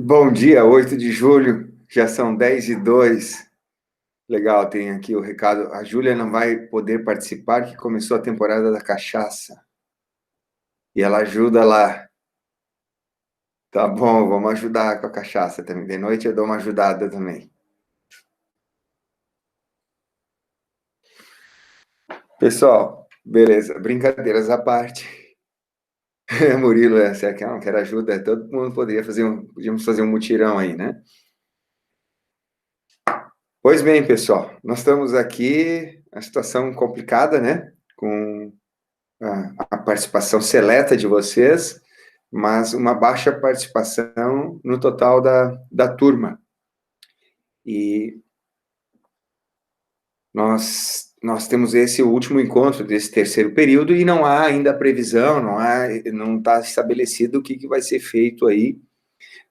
Bom dia, 8 de julho, já são 10h02. Legal, tem aqui o recado. A Júlia não vai poder participar, que começou a temporada da cachaça. E ela ajuda lá. Tá bom, vamos ajudar com a cachaça também. De noite eu dou uma ajudada também. Pessoal, beleza, brincadeiras à parte. Murilo, você quer ajuda? Todo mundo podíamos fazer um mutirão aí, né? Pois bem, pessoal, nós estamos aqui, a situação complicada, né? Com a participação seleta de vocês, mas uma baixa participação no total da turma. E nós temos esse último encontro desse terceiro período e não há ainda previsão, não está estabelecido o que vai ser feito aí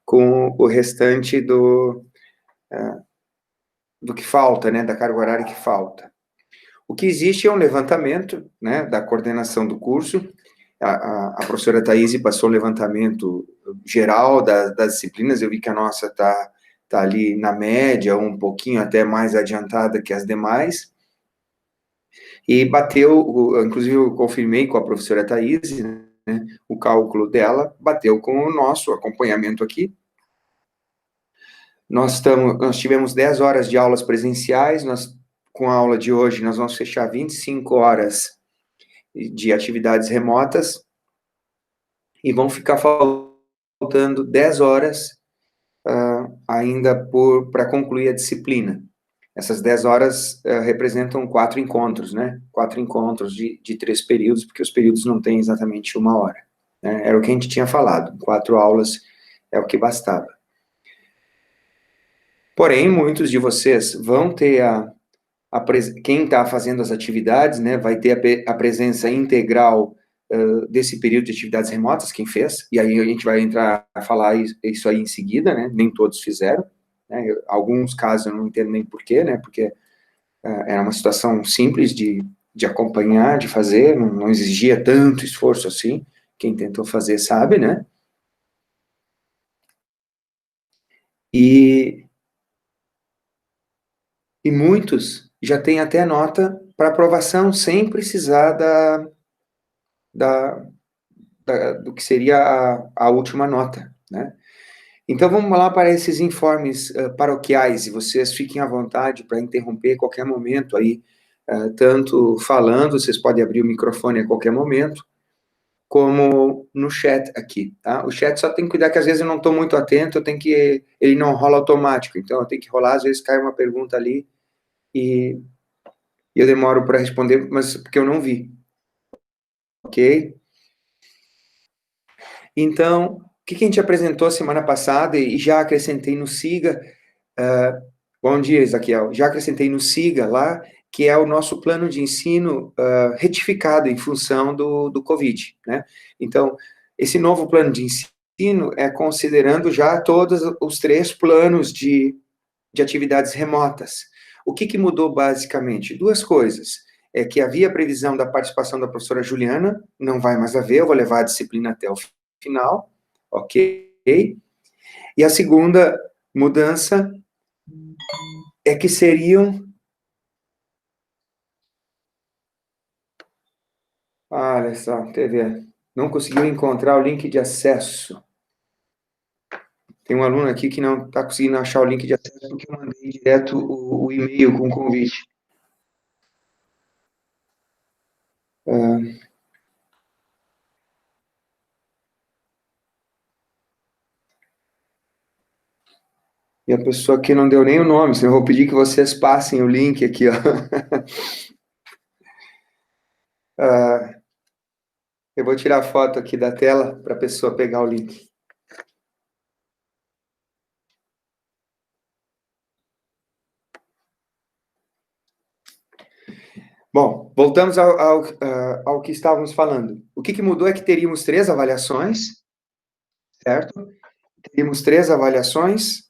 com o restante do que falta, né, da carga horária que falta. O que existe é um levantamento, né, da coordenação do curso. A professora Thaís passou um levantamento geral das disciplinas. Eu vi que a nossa está ali na média, um pouquinho até mais adiantada que as demais. E bateu, inclusive eu confirmei com a professora Thaís, né, o cálculo dela bateu com o nosso acompanhamento aqui. Nós tivemos 10 horas de aulas presenciais, com a aula de hoje, nós vamos fechar 25 horas de atividades remotas, e vão ficar faltando 10 horas ainda para concluir a disciplina. Essas 10 horas representam 4 encontros, né? 4 encontros de 3 períodos, porque os períodos não têm exatamente 1 hora. Né? Era o que a gente tinha falado, 4 aulas é o que bastava. Porém, muitos de vocês vão ter quem está fazendo as atividades, né, vai ter a presença integral desse período de atividades remotas, quem fez, e aí a gente vai entrar a falar isso aí em seguida, né, nem todos fizeram, né, alguns casos eu não entendo nem porquê, né, porque era uma situação simples de acompanhar, de fazer, não exigia tanto esforço assim, quem tentou fazer sabe, né, e muitos já têm até nota para aprovação sem precisar da, do que seria a última nota, né? Então vamos lá para esses informes paroquiais, e vocês fiquem à vontade para interromper a qualquer momento aí, tanto falando, vocês podem abrir o microfone a qualquer momento, como no chat aqui, tá? O chat só tem que cuidar que às vezes eu não estou muito atento, ele não rola automático, então eu tenho que rolar, às vezes cai uma pergunta ali e eu demoro para responder, mas porque eu não vi, ok? Então, o que a gente apresentou semana passada e já acrescentei no SIGA, bom dia, Ezequiel, já acrescentei no SIGA lá, que é o nosso plano de ensino retificado em função do Covid, né? Então, esse novo plano de ensino é considerando já todos os 3 planos de atividades remotas. O que mudou basicamente? 2 coisas. É que havia previsão da participação da professora Juliana, não vai mais haver, eu vou levar a disciplina até o final, ok? E a segunda mudança é que seriam... Olha só, TV, não conseguiu encontrar o link de acesso. Tem um aluno aqui que não está conseguindo achar o link de acesso porque eu mandei direto o e-mail com o convite. E a pessoa aqui não deu nem o nome, senão eu vou pedir que vocês passem o link aqui, ó. Eu vou tirar a foto aqui da tela para a pessoa pegar o link. Bom, voltamos ao que estávamos falando. O que mudou é que teríamos 3 avaliações, certo? Teríamos 3 avaliações,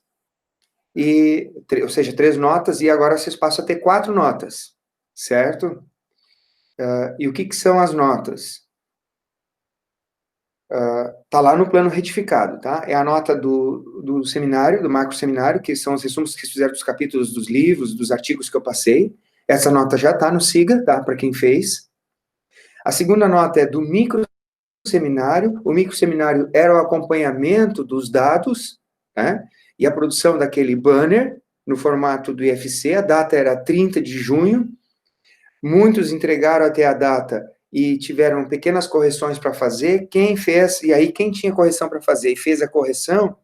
ou seja, 3 notas, e agora vocês passam a ter 4 notas, certo? E o que são as notas? tá lá no plano retificado, tá? É a nota do seminário, do macro seminário, que são os resumos que fizeram dos capítulos dos livros, dos artigos que eu passei. Essa nota já está no SIGA, tá? Para quem fez. A segunda nota é do micro seminário. O micro seminário era o acompanhamento dos dados, né? E a produção daquele banner no formato do IFC. A data era 30 de junho. Muitos entregaram até a data e tiveram pequenas correções para fazer. Quem fez, e aí quem tinha correção para fazer e fez a correção,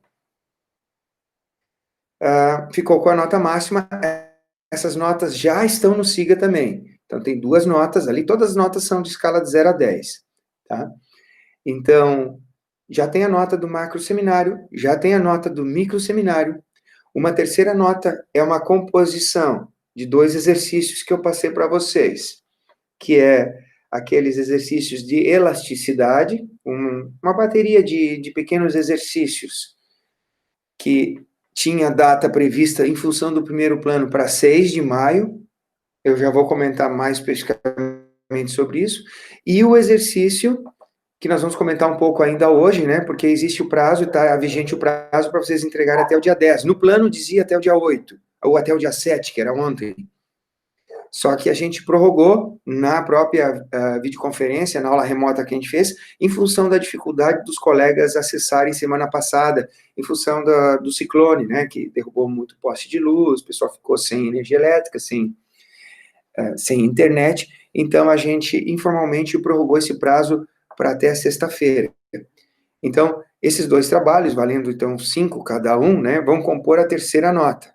ficou com a nota máxima. Essas notas já estão no SIGA também. Então, tem 2 notas ali, todas as notas são de escala de 0 a 10, tá? Então, já tem a nota do macro seminário, já tem a nota do micro seminário. Uma terceira nota é uma composição de 2 exercícios que eu passei para vocês, que é aqueles exercícios de elasticidade, uma bateria de pequenos exercícios que tinha data prevista em função do primeiro plano para 6 de maio, eu já vou comentar mais especificamente sobre isso, e o exercício, que nós vamos comentar um pouco ainda hoje, né, porque existe o prazo, está vigente o prazo para vocês entregarem até o dia 10. No plano dizia até o dia 8, ou até o dia 7, que era ontem. Só que a gente prorrogou na própria videoconferência, na aula remota que a gente fez, em função da dificuldade dos colegas acessarem semana passada, em função do ciclone, né, que derrubou muito poste de luz, o pessoal ficou sem energia elétrica, sem internet, então a gente informalmente prorrogou esse prazo para até sexta-feira. Então, esses 2 trabalhos, valendo então 5 cada um, né, vão compor a terceira nota,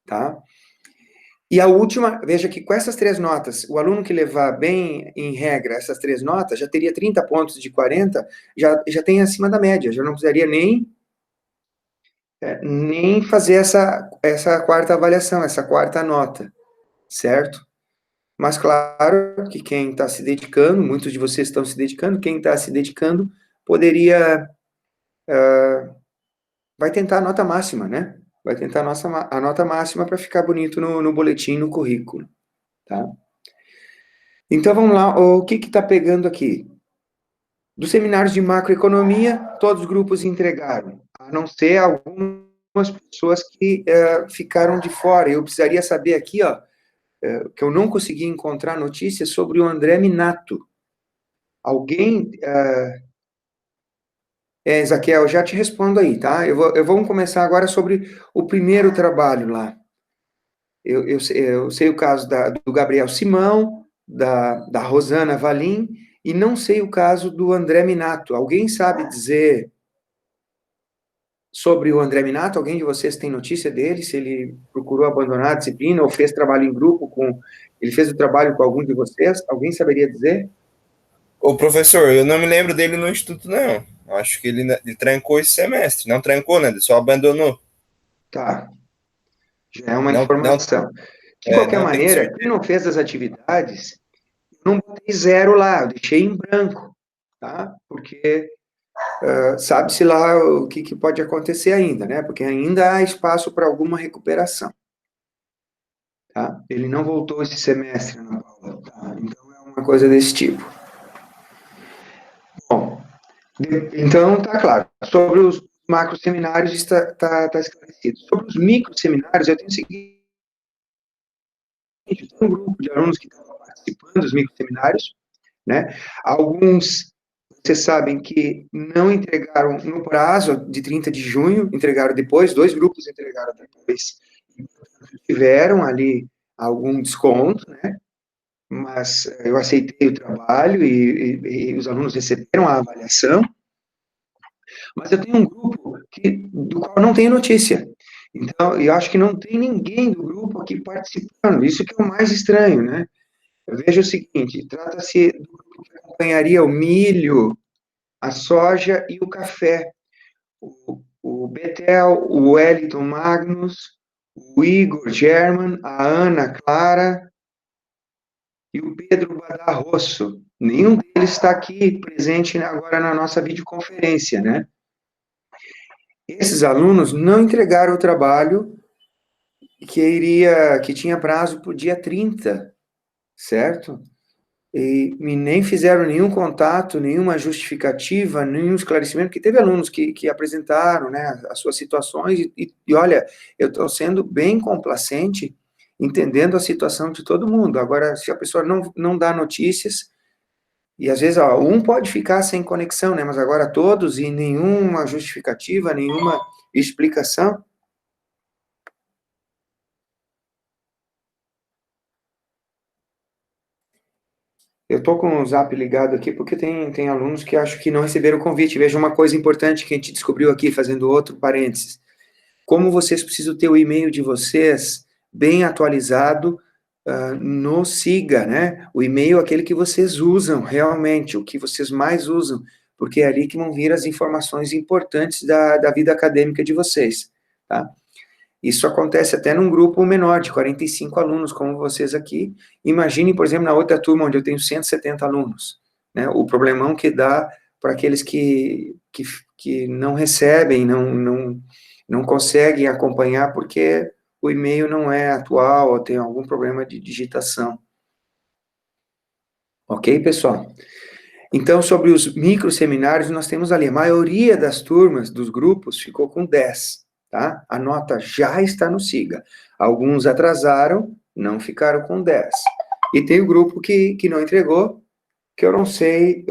tá? E a última, veja que com essas 3 notas, o aluno que levar bem em regra essas 3 notas, já teria 30 pontos de 40, já tem acima da média, já não precisaria nem fazer essa quarta avaliação, essa quarta nota, certo? Mas claro que quem está se dedicando, muitos de vocês estão se dedicando, quem está se dedicando poderia, vai tentar a nota máxima, né? Vai tentar a nota máxima para ficar bonito no boletim, no currículo, tá? Então, vamos lá, o que está pegando aqui? Dos seminários de macroeconomia, todos os grupos entregaram, a não ser algumas pessoas que ficaram de fora. Eu precisaria saber aqui, ó, que eu não consegui encontrar notícias sobre o André Minato. Alguém... Ezaquiel, já te respondo aí, tá? Vamos começar agora sobre o primeiro trabalho lá. Eu sei o caso do Gabriel Simão, da Rosana Valim, e não sei o caso do André Minato. Alguém sabe dizer sobre o André Minato? Alguém de vocês tem notícia dele? Se ele procurou abandonar a disciplina ou fez trabalho em grupo com... Ele fez o trabalho com algum de vocês? Alguém saberia dizer? Ô, professor, eu não me lembro dele no instituto, não. Acho que ele trancou esse semestre. Não trancou, né? Ele só abandonou. Tá, já é uma Não, não, informação. De qualquer não tenho maneira, quem certeza. não fez as atividades, não botei 0 lá, eu deixei em branco, tá? Porque sabe-se lá o que pode acontecer ainda, né? Porque ainda há espaço para alguma recuperação, tá? Ele não voltou esse semestre, Ana Paula, tá? Então é uma coisa desse tipo. Bom, então tá claro. Sobre os macro seminários está esclarecido. Sobre os micro seminários, eu tenho o seguinte: tem um grupo de alunos que estão participando dos micro seminários, né? Alguns, vocês sabem que não entregaram no prazo de 30 de junho, entregaram depois, 2 grupos entregaram depois, tiveram ali algum desconto, né? Mas eu aceitei o trabalho e os alunos receberam a avaliação, mas eu tenho um grupo do qual não tenho notícia. Então, eu acho que não tem ninguém do grupo aqui participando, isso que é o mais estranho, né? Eu vejo o seguinte, trata-se do grupo que acompanharia o milho, a soja e o café. O Betel, o Wellington Magnus, o Igor German, a Ana Clara e o Pedro Badarrosso. Nenhum deles está aqui presente agora na nossa videoconferência, né? Esses alunos não entregaram o trabalho que tinha prazo para o dia 30, certo? e nem fizeram nenhum contato, nenhuma justificativa, nenhum esclarecimento, porque teve alunos que apresentaram, né, as suas situações, e olha, eu estou sendo bem complacente, entendendo a situação de todo mundo. Agora, se a pessoa não dá notícias, e às vezes, ó, um pode ficar sem conexão, né, mas agora todos, e nenhuma justificativa, nenhuma explicação. Eu estou com o Zap ligado aqui porque tem alunos que acho que não receberam o convite. Veja uma coisa importante que a gente descobriu aqui, fazendo outro parênteses. Como vocês precisam ter o e-mail de vocês bem atualizado no Siga, né? O e-mail é aquele que vocês usam realmente, o que vocês mais usam, porque é ali que vão vir as informações importantes da vida acadêmica de vocês, tá? Isso acontece até num grupo menor, de 45 alunos, como vocês aqui. Imagine, por exemplo, na outra turma, onde eu tenho 170 alunos, né? O problemão que dá para aqueles que não recebem, não conseguem acompanhar, porque o e-mail não é atual, ou tem algum problema de digitação. Ok, pessoal? Então, sobre os microseminários, nós temos ali, a maioria das turmas, dos grupos, ficou com 10. Tá? A nota já está no SIGA. Alguns atrasaram, não ficaram com 10. E tem o grupo que não entregou, que eu não sei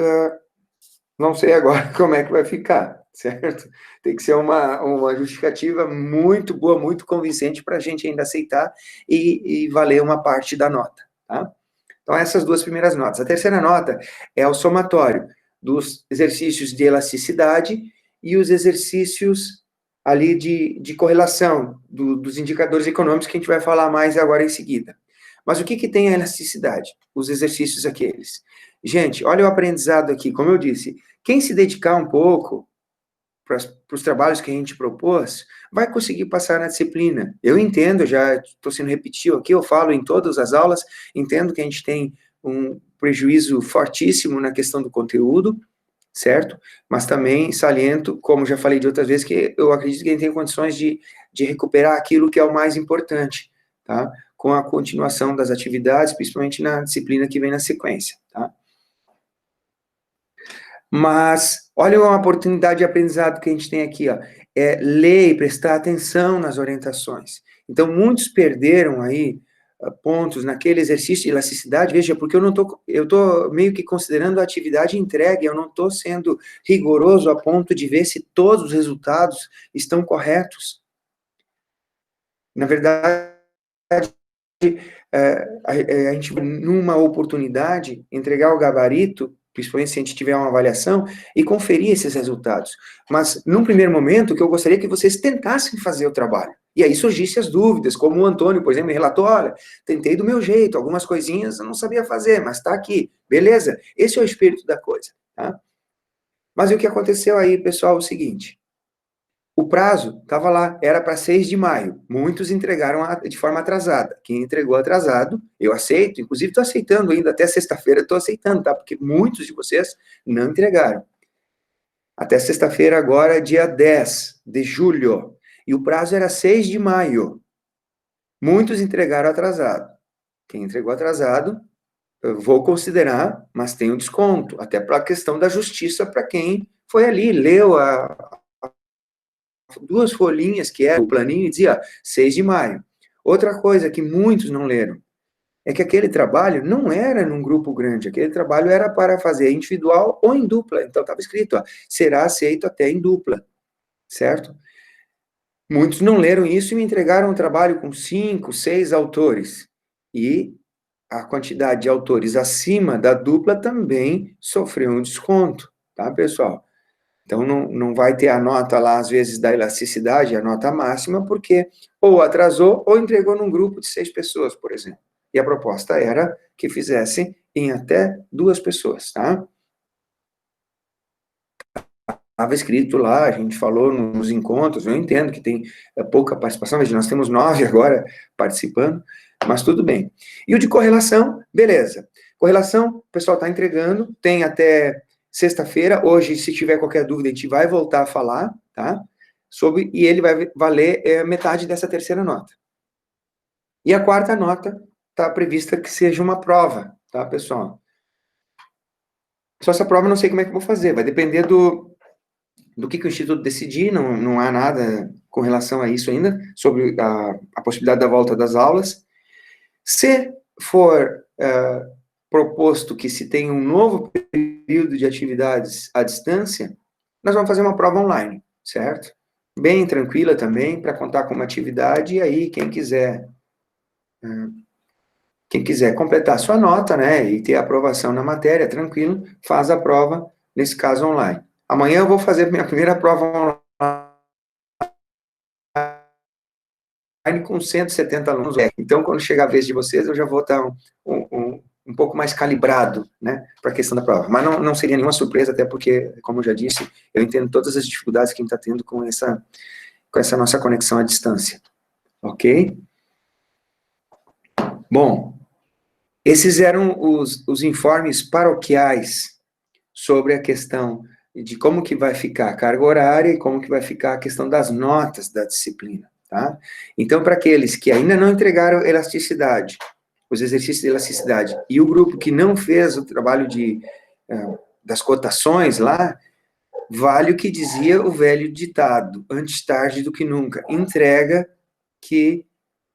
agora como é que vai ficar, certo? Tem que ser uma justificativa muito boa, muito convincente para a gente ainda aceitar e valer uma parte da nota, tá? Então, essas duas primeiras notas. A terceira nota é o somatório dos exercícios de elasticidade e os exercícios ali de correlação dos indicadores econômicos que a gente vai falar mais agora em seguida. Mas o que tem a elasticidade? Os exercícios aqueles. Gente, olha o aprendizado aqui, como eu disse, quem se dedicar um pouco para os trabalhos que a gente propôs, vai conseguir passar na disciplina. Eu entendo, já estou sendo repetitivo aqui, eu falo em todas as aulas, entendo que a gente tem um prejuízo fortíssimo na questão do conteúdo, certo? Mas também saliento, como já falei de outras vezes, que eu acredito que a gente tem condições de recuperar aquilo que é o mais importante, tá? Com a continuação das atividades, principalmente na disciplina que vem na sequência, tá? Mas, olha uma oportunidade de aprendizado que a gente tem aqui, ó. É ler e prestar atenção nas orientações. Então, muitos perderam aí pontos naquele exercício de elasticidade, veja, porque eu tô meio que considerando a atividade entregue, eu não estou sendo rigoroso a ponto de ver se todos os resultados estão corretos. Na verdade, a gente, numa oportunidade, entregar o gabarito, principalmente se a gente tiver uma avaliação, e conferir esses resultados. Mas, num primeiro momento, o que eu gostaria é que vocês tentassem fazer o trabalho. E aí surgissem as dúvidas, como o Antônio, por exemplo, me relatou, olha, tentei do meu jeito, algumas coisinhas eu não sabia fazer, mas está aqui. Beleza? Esse é o espírito da coisa. Tá? Mas o que aconteceu aí, pessoal, é o seguinte, o prazo estava lá, era para 6 de maio. Muitos entregaram de forma atrasada. Quem entregou atrasado, eu aceito. Inclusive, estou aceitando ainda, até sexta-feira estou aceitando, tá? Porque muitos de vocês não entregaram. Até sexta-feira, agora, dia 10 de julho. E o prazo era 6 de maio. Muitos entregaram atrasado. Quem entregou atrasado, eu vou considerar, mas tem um desconto. Até para a questão da justiça para quem foi ali, leu duas folhinhas, que era o planinho, e dizia 6 de maio. Outra coisa que muitos não leram, é que aquele trabalho não era num grupo grande, aquele trabalho era para fazer individual ou em dupla. Então, estava escrito, ó, será aceito até em dupla, certo? Muitos não leram isso e me entregaram um trabalho com 5, 6 autores. E a quantidade de autores acima da dupla também sofreu um desconto, tá, pessoal? Então, não vai ter a nota lá, às vezes, da elasticidade, a nota máxima, porque ou atrasou ou entregou num grupo de 6 pessoas, por exemplo. E a proposta era que fizessem em até 2 pessoas, tá? Estava escrito lá, a gente falou nos encontros, eu entendo que tem pouca participação, mas nós temos 9 agora participando, mas tudo bem. E o de correlação, beleza. Correlação, o pessoal está entregando, tem até sexta-feira, hoje, se tiver qualquer dúvida, a gente vai voltar a falar, tá? E ele vai valer metade dessa terceira nota. E a quarta nota está prevista que seja uma prova, tá, pessoal? Só essa prova eu não sei como é que eu vou fazer, vai depender do que o Instituto decidir, não há nada com relação a isso ainda, sobre a possibilidade da volta das aulas. Se for proposto que se tenha um novo período de atividades à distância, nós vamos fazer uma prova online, certo? Bem tranquila também, para contar com uma atividade, e aí quem quiser completar sua nota, né, e ter aprovação na matéria, tranquilo, faz a prova, nesse caso online. Amanhã eu vou fazer minha primeira prova online com 170 alunos. Então, quando chegar a vez de vocês, eu já vou estar um pouco mais calibrado, né, para a questão da prova. Mas não seria nenhuma surpresa, até porque, como eu já disse, eu entendo todas as dificuldades que a gente está tendo com essa nossa conexão à distância. Ok? Bom, esses eram os informes paroquiais sobre a questão de como que vai ficar a carga horária e como que vai ficar a questão das notas da disciplina, tá? Então, para aqueles que ainda não entregaram elasticidade, os exercícios de elasticidade, e o grupo que não fez o trabalho das cotações lá, vale o que dizia o velho ditado, antes tarde do que nunca, entrega que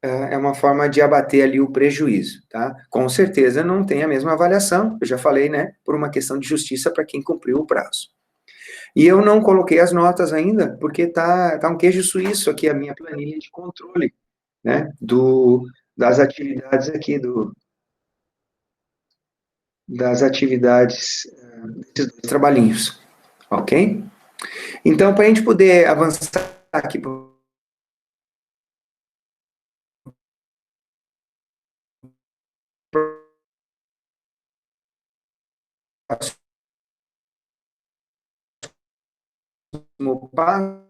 é uma forma de abater ali o prejuízo, tá? Com certeza não tem a mesma avaliação, eu já falei, né, por uma questão de justiça para quem cumpriu o prazo. E eu não coloquei as notas ainda, porque tá um queijo suíço aqui, a minha planilha de controle, né, das atividades aqui, das atividades desses dois trabalhinhos, ok? Então, para a gente poder avançar aqui para próximo passo,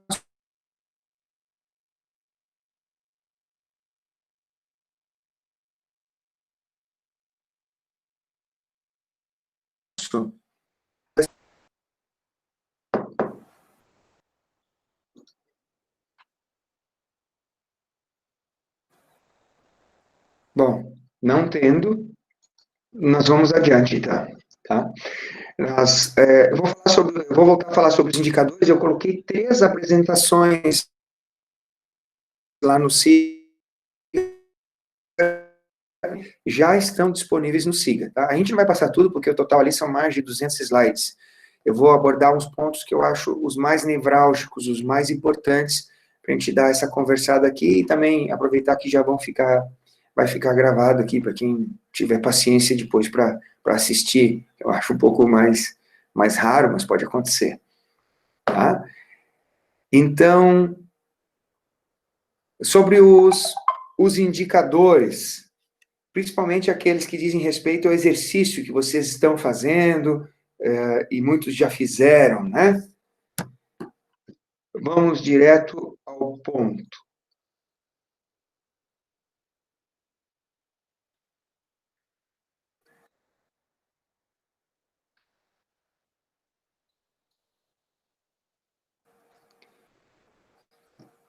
bom, não tendo, nós vamos adiante, tá? Eu vou voltar a falar sobre os indicadores, eu coloquei 3 apresentações lá no SIGA, já estão disponíveis no SIGA, tá? A gente não vai passar tudo, porque o total ali são mais de 200 slides. Eu vou abordar uns pontos que eu acho os mais nevrálgicos, os mais importantes, para a gente dar essa conversada aqui, e também aproveitar que já vai ficar gravado aqui, para quem tiver paciência depois para assistir. Eu acho um pouco mais raro, mas pode acontecer, tá? Então, sobre os indicadores, principalmente aqueles que dizem respeito ao exercício que vocês estão fazendo, e muitos já fizeram, né? Vamos direto ao ponto.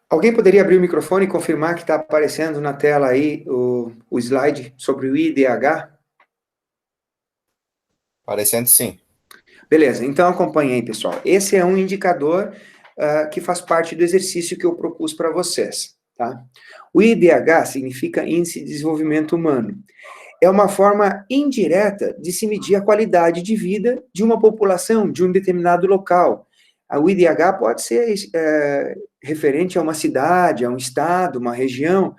Alguém poderia abrir o microfone e confirmar que está aparecendo na tela aí o slide sobre o IDH? Parecendo sim. Beleza, então acompanhe aí, pessoal. Esse é um indicador que faz parte do exercício que eu propus para vocês, tá? O IDH significa Índice de Desenvolvimento Humano. É uma forma indireta de se medir a qualidade de vida de uma população, de um determinado local. O IDH pode ser referente a uma cidade, a um estado, uma região,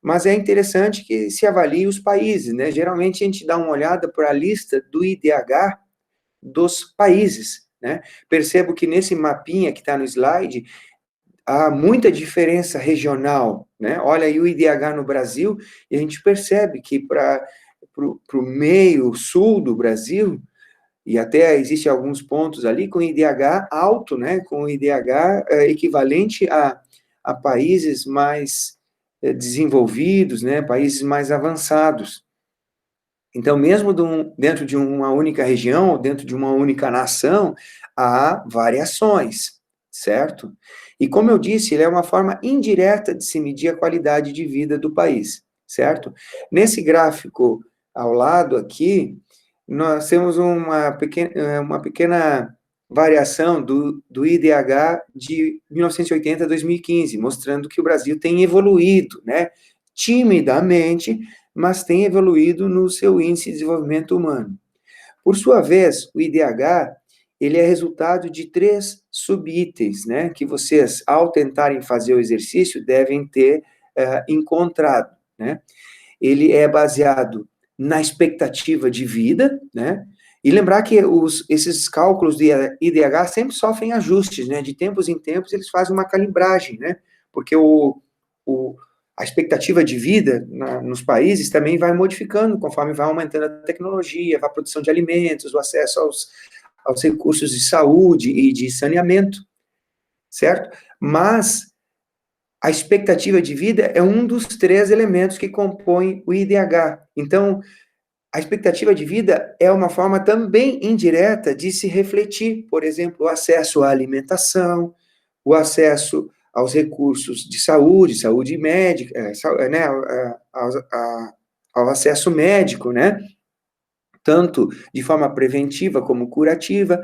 mas é interessante que se avalie os países, né? Geralmente a gente dá uma olhada para a lista do IDH dos países, né? Percebo que nesse mapinha que está no slide, há muita diferença regional, né? Olha aí o IDH no Brasil, e a gente percebe que para o meio sul do Brasil, e até existem alguns pontos ali com IDH alto, né? Com IDH equivalente a países mais desenvolvidos, né? Países mais avançados. Então, mesmo dentro de uma única região, ou dentro de uma única nação, há variações, certo? E como eu disse, ele é uma forma indireta de se medir a qualidade de vida do país, certo? Nesse gráfico ao lado aqui, nós temos uma pequena variação do IDH de 1980 a 2015, mostrando que o Brasil tem evoluído, né? Timidamente, mas tem evoluído no seu índice de desenvolvimento humano. Por sua vez, o IDH, ele é resultado de 3 subitens, né, que vocês, ao tentarem fazer o exercício, devem ter encontrado, né? Ele é baseado na expectativa de vida, né? E lembrar que esses cálculos de IDH sempre sofrem ajustes, né? De tempos em tempos eles fazem uma calibragem, né? Porque a expectativa de vida nos países também vai modificando conforme vai aumentando a tecnologia, a produção de alimentos, o acesso aos recursos de saúde e de saneamento, certo? Mas a expectativa de vida é um dos 3 elementos que compõem o IDH. Então, a expectativa de vida é uma forma também indireta de se refletir, por exemplo, o acesso à alimentação, o acesso aos recursos de saúde médica, né, ao acesso médico, né, tanto de forma preventiva como curativa.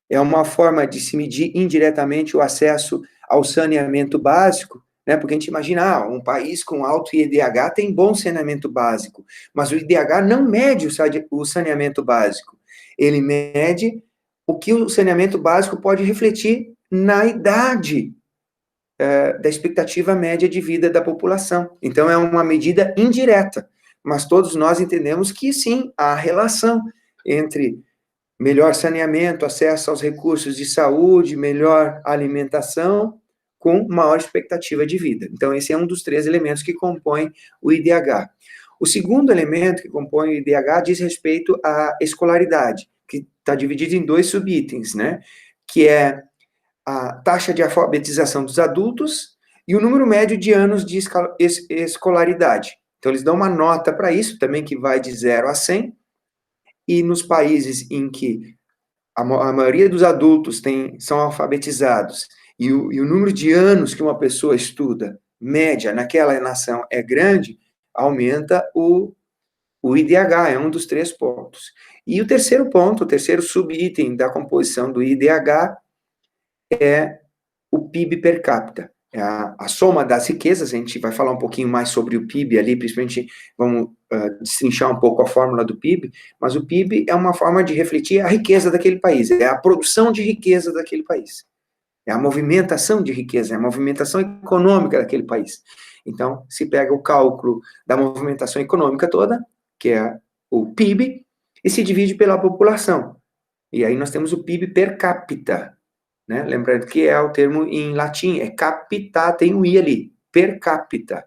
É uma forma de se medir indiretamente o acesso ao saneamento básico, né? Porque a gente imagina, um país com alto IDH tem bom saneamento básico, mas o IDH não mede o saneamento básico. Ele mede o que o saneamento básico pode refletir na idade da expectativa média de vida da população. Então, é uma medida indireta, mas todos nós entendemos que, sim, há relação entre melhor saneamento, acesso aos recursos de saúde, melhor alimentação, com maior expectativa de vida. Então, esse é um dos 3 elementos que compõem o IDH. O segundo elemento que compõe o IDH diz respeito à escolaridade, que está dividido em 2 subitens, né? Que é a taxa de alfabetização dos adultos e o número médio de anos de escolaridade. Então, eles dão uma nota para isso, também que vai de 0 a 100, e nos países em que a maioria dos adultos são alfabetizados e o número de anos que uma pessoa estuda, média, naquela nação é grande, aumenta o IDH, é um dos 3 pontos. E o terceiro ponto, o terceiro subitem da composição do IDH é o PIB per capita. É a soma das riquezas, a gente vai falar um pouquinho mais sobre o PIB ali, principalmente vamos destrinchar um pouco a fórmula do PIB, mas o PIB é uma forma de refletir a riqueza daquele país, é a produção de riqueza daquele país, é a movimentação de riqueza, é a movimentação econômica daquele país. Então, se pega o cálculo da movimentação econômica toda, que é o PIB, e se divide pela população. E aí nós temos o PIB per capita, né? Lembrando que é o termo em latim, é capita, tem um i ali, per capita.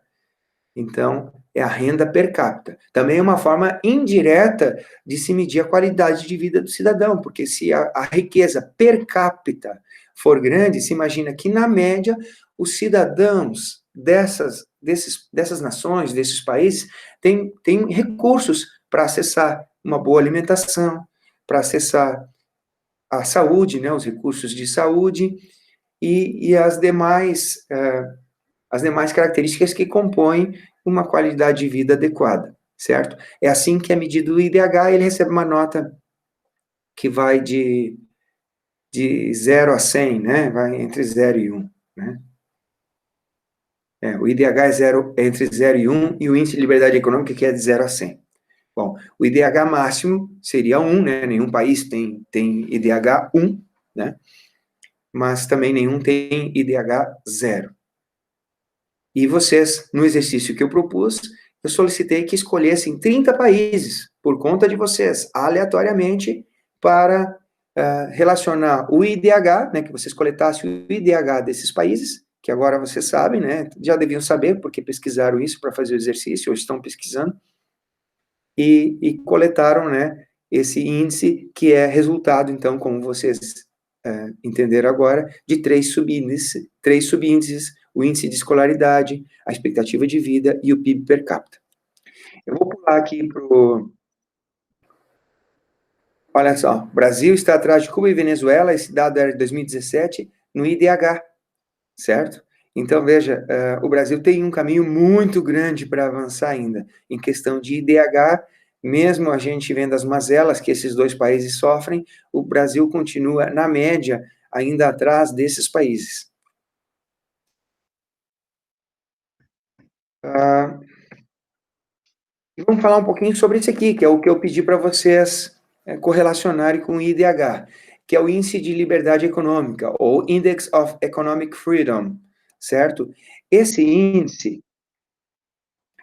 Então, é a renda per capita. Também é uma forma indireta de se medir a qualidade de vida do cidadão, porque se a riqueza per capita for grande, se imagina que, na média, os cidadãos dessas nações, desses países, têm recursos para acessar uma boa alimentação, para acessar a saúde, né, os recursos de saúde e as demais características que compõem uma qualidade de vida adequada, certo? É assim que é medido o IDH, ele recebe uma nota que vai de 0 a 100, né, vai entre 0 e 1, né? O IDH é entre 0 e 1, e o índice de liberdade econômica que é de 0 a 100. Bom, o IDH máximo seria 1, né? Nenhum país tem IDH 1, né? Mas também nenhum tem IDH 0. E vocês, no exercício que eu propus, eu solicitei que escolhessem 30 países, por conta de vocês, aleatoriamente, para relacionar o IDH, né, que vocês coletassem o IDH desses países, que agora vocês sabem, né? Já deviam saber, porque pesquisaram isso para fazer o exercício, ou estão pesquisando, e coletaram, né, esse índice, que é resultado, então, como vocês entenderam agora, de 3 subíndices, o índice de escolaridade, a expectativa de vida e o PIB per capita. Eu vou pular aqui para o... Olha só, Brasil está atrás de Cuba e Venezuela, esse dado era de 2017, no IDH, certo? Então, veja, o Brasil tem um caminho muito grande para avançar ainda, em questão de IDH, mesmo a gente vendo as mazelas que esses dois países sofrem, o Brasil continua, na média, ainda atrás desses países. E vamos falar um pouquinho sobre isso aqui, que é o que eu pedi para vocês correlacionarem com o IDH, que é o Índice de Liberdade Econômica, ou Index of Economic Freedom, certo? Esse índice,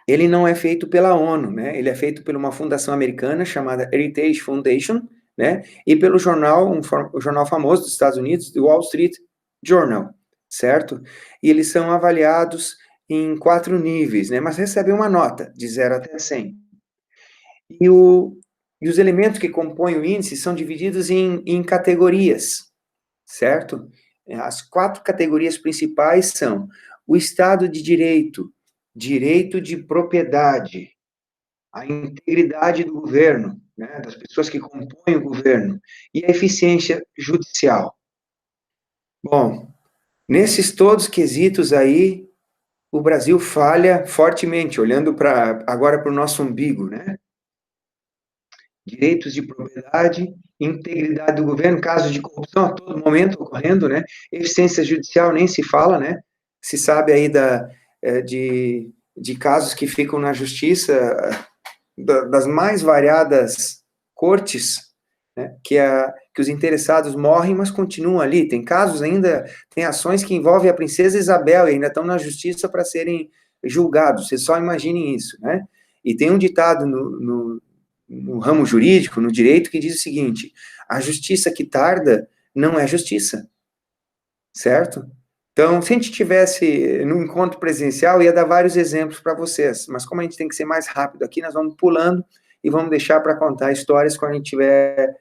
ele não é feito pela ONU, né? Ele é feito por uma fundação americana chamada Heritage Foundation, né? E pelo jornal, um jornal famoso dos Estados Unidos, The Wall Street Journal, certo? E eles são avaliados em 4 níveis, né? Mas recebem uma nota de 0 até 100. E os elementos que compõem o índice são divididos em categorias, certo? As 4 categorias principais são o Estado de Direito, direito de propriedade, a integridade do governo, né, das pessoas que compõem o governo, e a eficiência judicial. Bom, nesses todos quesitos aí, o Brasil falha fortemente, olhando agora para o nosso umbigo, né? Direitos de propriedade, integridade do governo, casos de corrupção a todo momento ocorrendo, né? Eficiência judicial nem se fala, né? Se sabe aí de casos que ficam na justiça, das mais variadas cortes, né? Que os interessados morrem, mas continuam ali. Tem casos ainda, tem ações que envolvem a princesa Isabel e ainda estão na justiça para serem julgados. Vocês só imaginem isso, né? E tem um ditado no ramo jurídico, no direito, que diz o seguinte: a justiça que tarda não é justiça, certo? Então, se a gente tivesse no encontro presencial, ia dar vários exemplos para vocês, mas como a gente tem que ser mais rápido aqui, nós vamos pulando e vamos deixar para contar histórias quando a gente estiver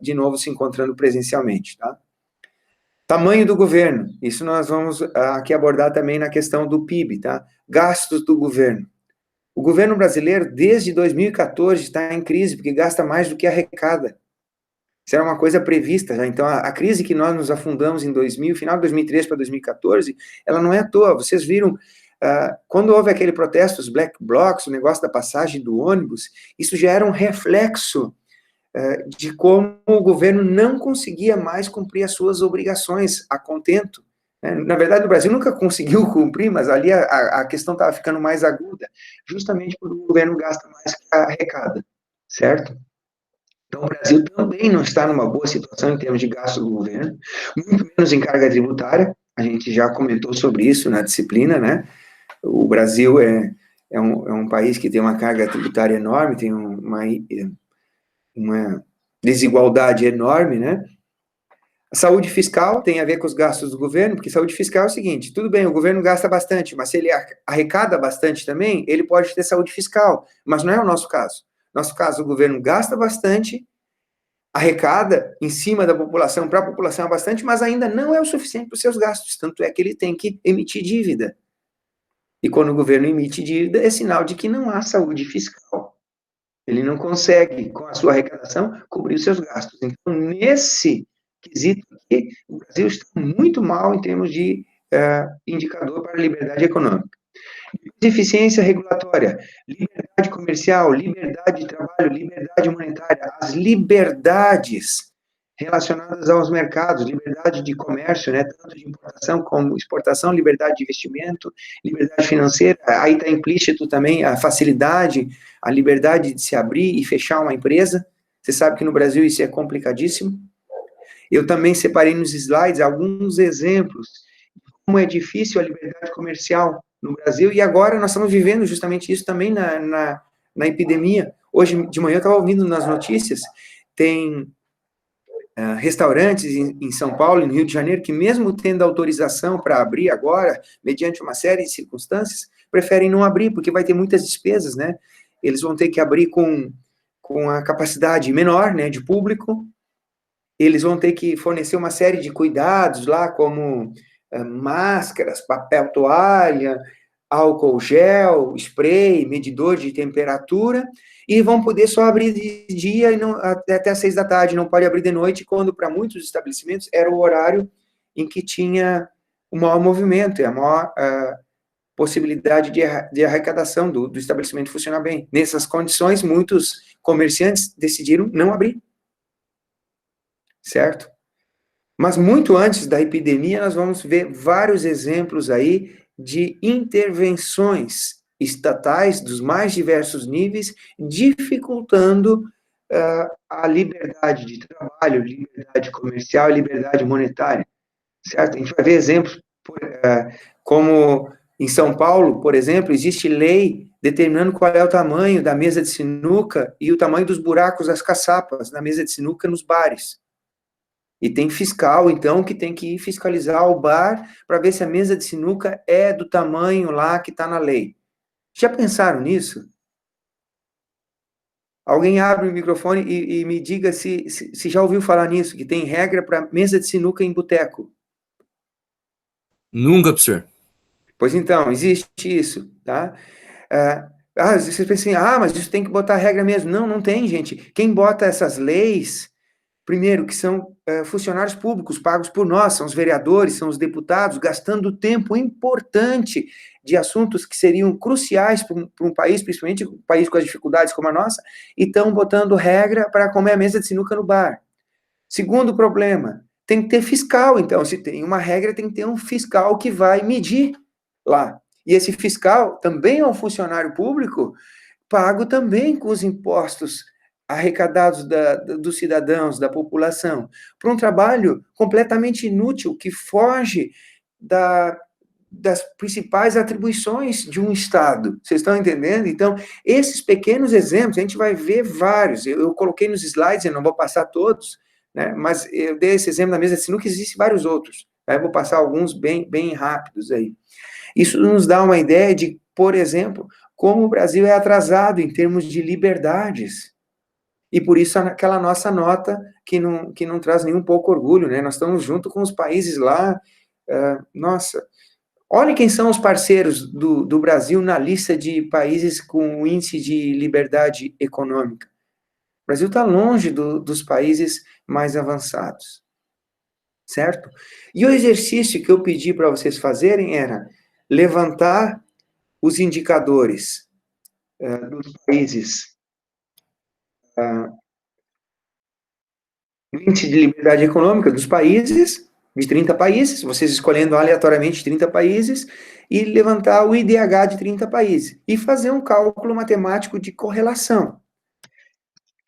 de novo se encontrando presencialmente, tá? Tamanho do governo, isso nós vamos aqui abordar também na questão do PIB, tá? Gastos do governo. O governo brasileiro, desde 2014, está em crise, porque gasta mais do que arrecada. Isso era uma coisa prevista já. Então, a crise que nós nos afundamos em final de 2013 para 2014, ela não é à toa. Vocês viram, quando houve aquele protesto, os Black Blocs, o negócio da passagem do ônibus, isso já era um reflexo de como o governo não conseguia mais cumprir as suas obrigações a contento. Na verdade, o Brasil nunca conseguiu cumprir, mas ali a questão estava ficando mais aguda, justamente porque o governo gasta mais que arrecada, certo? Então, o Brasil também não está numa boa situação em termos de gasto do governo, muito menos em carga tributária, a gente já comentou sobre isso na disciplina, né? O Brasil é um país que tem uma carga tributária enorme, tem uma desigualdade enorme, né? A saúde fiscal tem a ver com os gastos do governo, porque saúde fiscal é o seguinte: tudo bem, o governo gasta bastante, mas se ele arrecada bastante também, ele pode ter saúde fiscal, mas não é o nosso caso. Nosso caso, o governo gasta bastante, arrecada em cima da população, para a população é bastante, mas ainda não é o suficiente para os seus gastos, tanto é que ele tem que emitir dívida. E quando o governo emite dívida, é sinal de que não há saúde fiscal. Ele não consegue, com a sua arrecadação, cobrir os seus gastos. Então, nesse quesito aqui, o Brasil está muito mal em termos de indicador para a liberdade econômica. Eficiência regulatória, liberdade comercial, liberdade de trabalho, liberdade monetária, as liberdades relacionadas aos mercados, liberdade de comércio, né, tanto de importação como exportação, liberdade de investimento, liberdade financeira, aí está implícito também a facilidade, a liberdade de se abrir e fechar uma empresa. Você sabe que no Brasil isso é complicadíssimo. Eu também separei nos slides alguns exemplos de como é difícil a liberdade comercial no Brasil, e agora nós estamos vivendo justamente isso também na epidemia. Hoje de manhã eu estava ouvindo nas notícias, tem restaurantes em São Paulo e no Rio de Janeiro que, mesmo tendo autorização para abrir agora, mediante uma série de circunstâncias, preferem não abrir, porque vai ter muitas despesas, né? Eles vão ter que abrir com a capacidade menor, né, de público, eles vão ter que fornecer uma série de cuidados lá, como máscaras, papel toalha, álcool gel, spray, medidor de temperatura, e vão poder só abrir de dia e não, até às 6 da tarde, não pode abrir de noite, quando para muitos estabelecimentos era o horário em que tinha o maior movimento, a maior possibilidade de arrecadação do estabelecimento funcionar bem. Nessas condições, muitos comerciantes decidiram não abrir, certo? Mas muito antes da epidemia, nós vamos ver vários exemplos aí de intervenções estatais dos mais diversos níveis, dificultando a liberdade de trabalho, liberdade comercial e liberdade monetária, certo? A gente vai ver exemplos como em São Paulo, por exemplo, existe lei determinando qual é o tamanho da mesa de sinuca e o tamanho dos buracos das caçapas na mesa de sinuca nos bares. E tem fiscal, então, que tem que ir fiscalizar o bar para ver se a mesa de sinuca é do tamanho lá que está na lei. Já pensaram nisso? Alguém abre o microfone e me diga se já ouviu falar nisso, que tem regra para mesa de sinuca em boteco. Nunca, professor. Pois então, existe isso, tá? Você pensa assim, mas isso tem que botar regra mesmo. Não, não tem, gente. Quem bota essas leis, primeiro, que são funcionários públicos pagos por nós, são os vereadores, são os deputados, gastando tempo importante de assuntos que seriam cruciais para um país, principalmente um país com as dificuldades como a nossa, e estão botando regra para comer a mesa de sinuca no bar. Segundo problema, tem que ter fiscal, então, se tem uma regra, tem que ter um fiscal que vai medir lá. E esse fiscal também é um funcionário público, pago também com os impostos arrecadados dos cidadãos, da população, para um trabalho completamente inútil, que foge das principais atribuições de um Estado. Vocês estão entendendo? Então, esses pequenos exemplos, a gente vai ver vários. Eu coloquei nos slides, eu não vou passar todos, né? Mas eu dei esse exemplo na mesa de sinuca, existem vários outros. Tá? Eu vou passar alguns bem rápidos aí. Isso nos dá uma ideia de, por exemplo, como o Brasil é atrasado em termos de liberdades. E por isso aquela nossa nota que não traz nem um pouco orgulho, né? Nós estamos junto com os países lá, nossa, olhem quem são os parceiros do Brasil na lista de países com índice de liberdade econômica. O Brasil está longe dos países mais avançados, certo? E o exercício que eu pedi para vocês fazerem era levantar os indicadores dos países, o índice de liberdade econômica dos países, de 30 países, vocês escolhendo aleatoriamente 30 países, e levantar o IDH de 30 países, e fazer um cálculo matemático de correlação.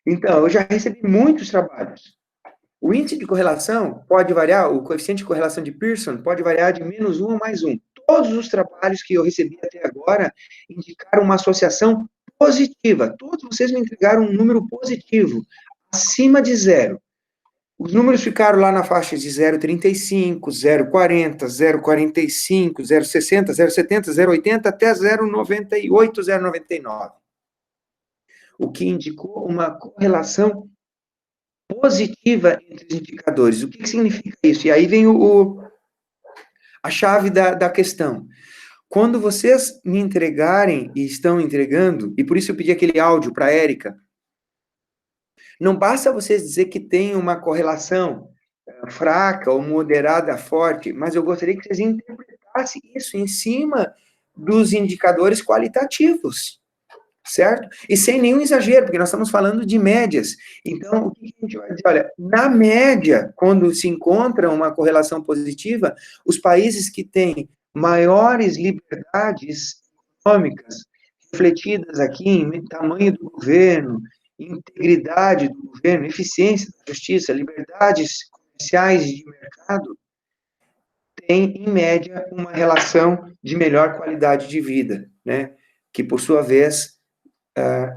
Então, eu já recebi muitos trabalhos. O índice de correlação pode variar, o coeficiente de correlação de Pearson pode variar de -1 a +1. Todos os trabalhos que eu recebi até agora indicaram uma associação positiva. Todos vocês me entregaram um número positivo, acima de 0. Os números ficaram lá na faixa de 0,35, 0,40, 0,45, 0,60, 0,70, 0,80 até 0,98, 0,99. O que indicou uma correlação positiva entre os indicadores. O que significa isso? E aí vem a chave da questão. Quando vocês me entregarem e estão entregando, e por isso eu pedi aquele áudio para a Érica, não basta vocês dizer que tem uma correlação fraca ou moderada forte, mas eu gostaria que vocês interpretassem isso em cima dos indicadores qualitativos, certo? E sem nenhum exagero, porque nós estamos falando de médias. Então, o que a gente vai dizer? Olha, na média, quando se encontra uma correlação positiva, os países que têm maiores liberdades econômicas, refletidas aqui em tamanho do governo, integridade do governo, eficiência da justiça, liberdades comerciais e de mercado, têm, em média, uma relação de melhor qualidade de vida, né? Que, por sua vez,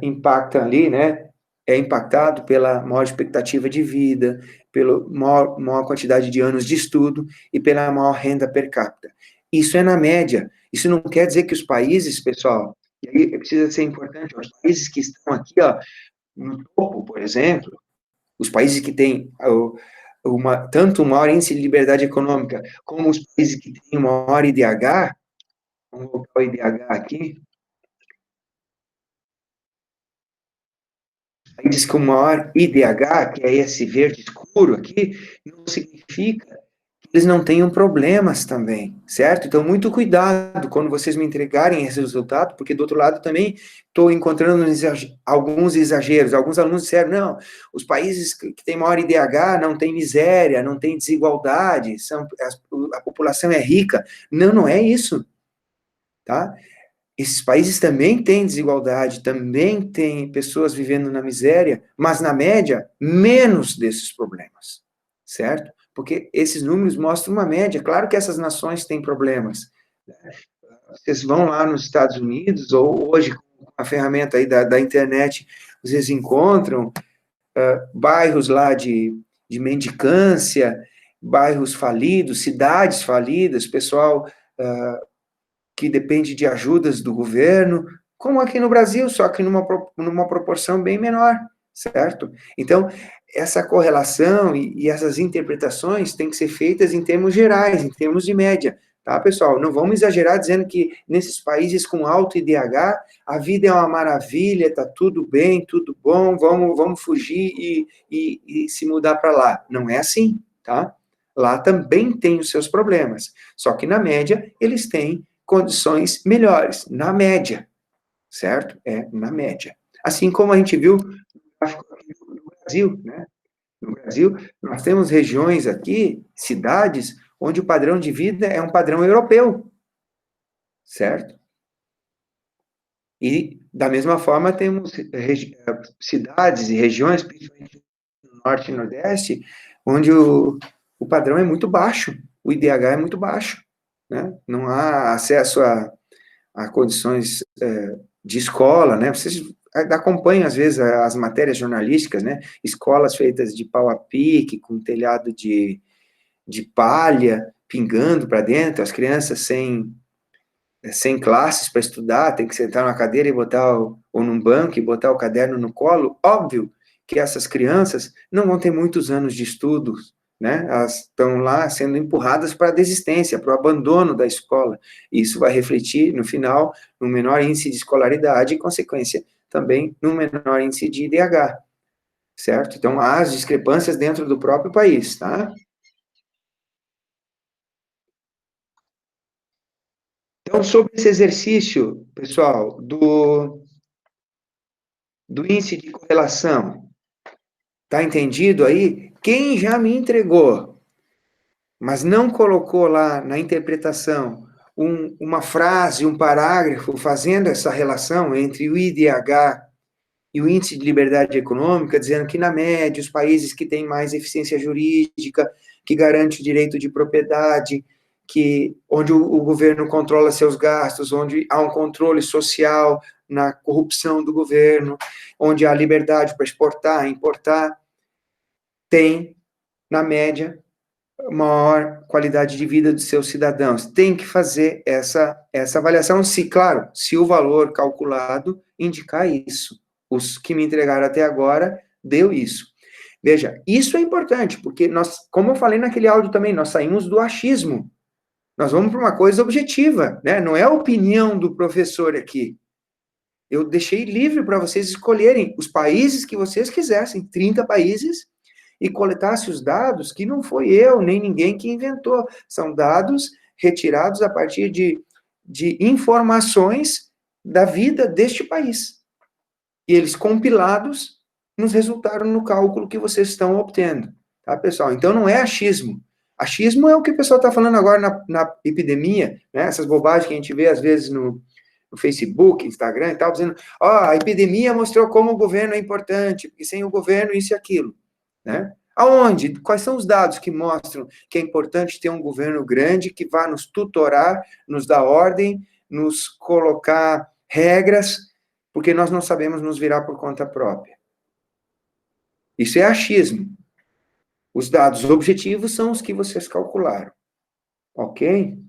impacta ali, né? É impactado pela maior expectativa de vida, pela maior quantidade de anos de estudo e pela maior renda per capita. Isso é na média. Isso não quer dizer que os países, pessoal, e aí precisa ser importante, os países que estão aqui, ó, no topo, por exemplo, os países que têm tanto o maior índice de liberdade econômica, como os países que têm o maior IDH, vamos colocar o IDH aqui, países com maior IDH, que é esse verde escuro aqui, não significa que eles não tenham problemas também, certo? Então, muito cuidado quando vocês me entregarem esse resultado, porque do outro lado também estou encontrando alguns exageros. Alguns alunos disseram, não, os países que têm maior IDH não têm miséria, não têm desigualdade, a população é rica. Não, não é isso, tá? Esses países também têm desigualdade, também têm pessoas vivendo na miséria, mas na média, menos desses problemas, certo? Porque esses números mostram uma média. Claro que essas nações têm problemas. Vocês vão lá nos Estados Unidos, ou hoje, com a ferramenta aí da internet, vocês encontram bairros lá de mendicância, bairros falidos, cidades falidas, pessoal que depende de ajudas do governo, como aqui no Brasil, só que numa proporção bem menor, certo? Então, essa correlação e essas interpretações têm que ser feitas em termos gerais, em termos de média, tá, pessoal? Não vamos exagerar dizendo que nesses países com alto IDH, a vida é uma maravilha, tá tudo bem, tudo bom, vamos fugir e se mudar para lá. Não é assim, tá? Lá também tem os seus problemas, só que na média eles têm condições melhores, na média, certo? É, na média. Assim como a gente viu no Brasil, né? No Brasil, nós temos regiões aqui, cidades, onde o padrão de vida é um padrão europeu, certo? E, da mesma forma, temos cidades e regiões, principalmente no Norte e Nordeste, onde o padrão é muito baixo, o IDH é muito baixo, né? Não há acesso a condições de escola, né? Vocês acompanham, às vezes, as matérias jornalísticas, né? Escolas feitas de pau a pique, com telhado de palha, pingando para dentro, as crianças sem classes para estudar, tem que sentar numa cadeira e ou num banco e botar o caderno no colo. Óbvio que essas crianças não vão ter muitos anos de estudos, né? Elas estão lá sendo empurradas para a desistência, para o abandono da escola. Isso vai refletir, no final, no menor índice de escolaridade e, consequência, também no menor índice de IDH, certo? Então, há as discrepâncias dentro do próprio país, tá? Então, sobre esse exercício, pessoal, do índice de correlação, tá entendido aí? Quem já me entregou, mas não colocou lá na interpretação uma frase, um parágrafo fazendo essa relação entre o IDH e o índice de liberdade econômica, dizendo que, na média, os países que têm mais eficiência jurídica, que garante o direito de propriedade, onde o governo controla seus gastos, onde há um controle social na corrupção do governo, onde há liberdade para exportar, importar, tem, na média, maior qualidade de vida dos seus cidadãos. Tem que fazer essa avaliação, se, claro, se o valor calculado indicar isso. Os que me entregaram até agora, deu isso. Veja, isso é importante, porque nós, como eu falei naquele áudio também, nós saímos do achismo. Nós vamos para uma coisa objetiva, né? Não é a opinião do professor aqui. Eu deixei livre para vocês escolherem os países que vocês quisessem, 30 países, e coletasse os dados, que não foi eu, nem ninguém que inventou. São dados retirados a partir de informações da vida deste país. E eles, compilados, nos resultaram no cálculo que vocês estão obtendo. Tá, pessoal? Então, não é achismo. Achismo é o que o pessoal está falando agora na epidemia, né? Essas bobagens que a gente vê, às vezes, no Facebook, Instagram e tal, dizendo, a epidemia mostrou como o governo é importante, porque sem o governo, isso e aquilo, né? Aonde? Quais são os dados que mostram que é importante ter um governo grande que vá nos tutorar, nos dar ordem, nos colocar regras, porque nós não sabemos nos virar por conta própria? Isso é achismo. Os dados objetivos são os que vocês calcularam. Ok?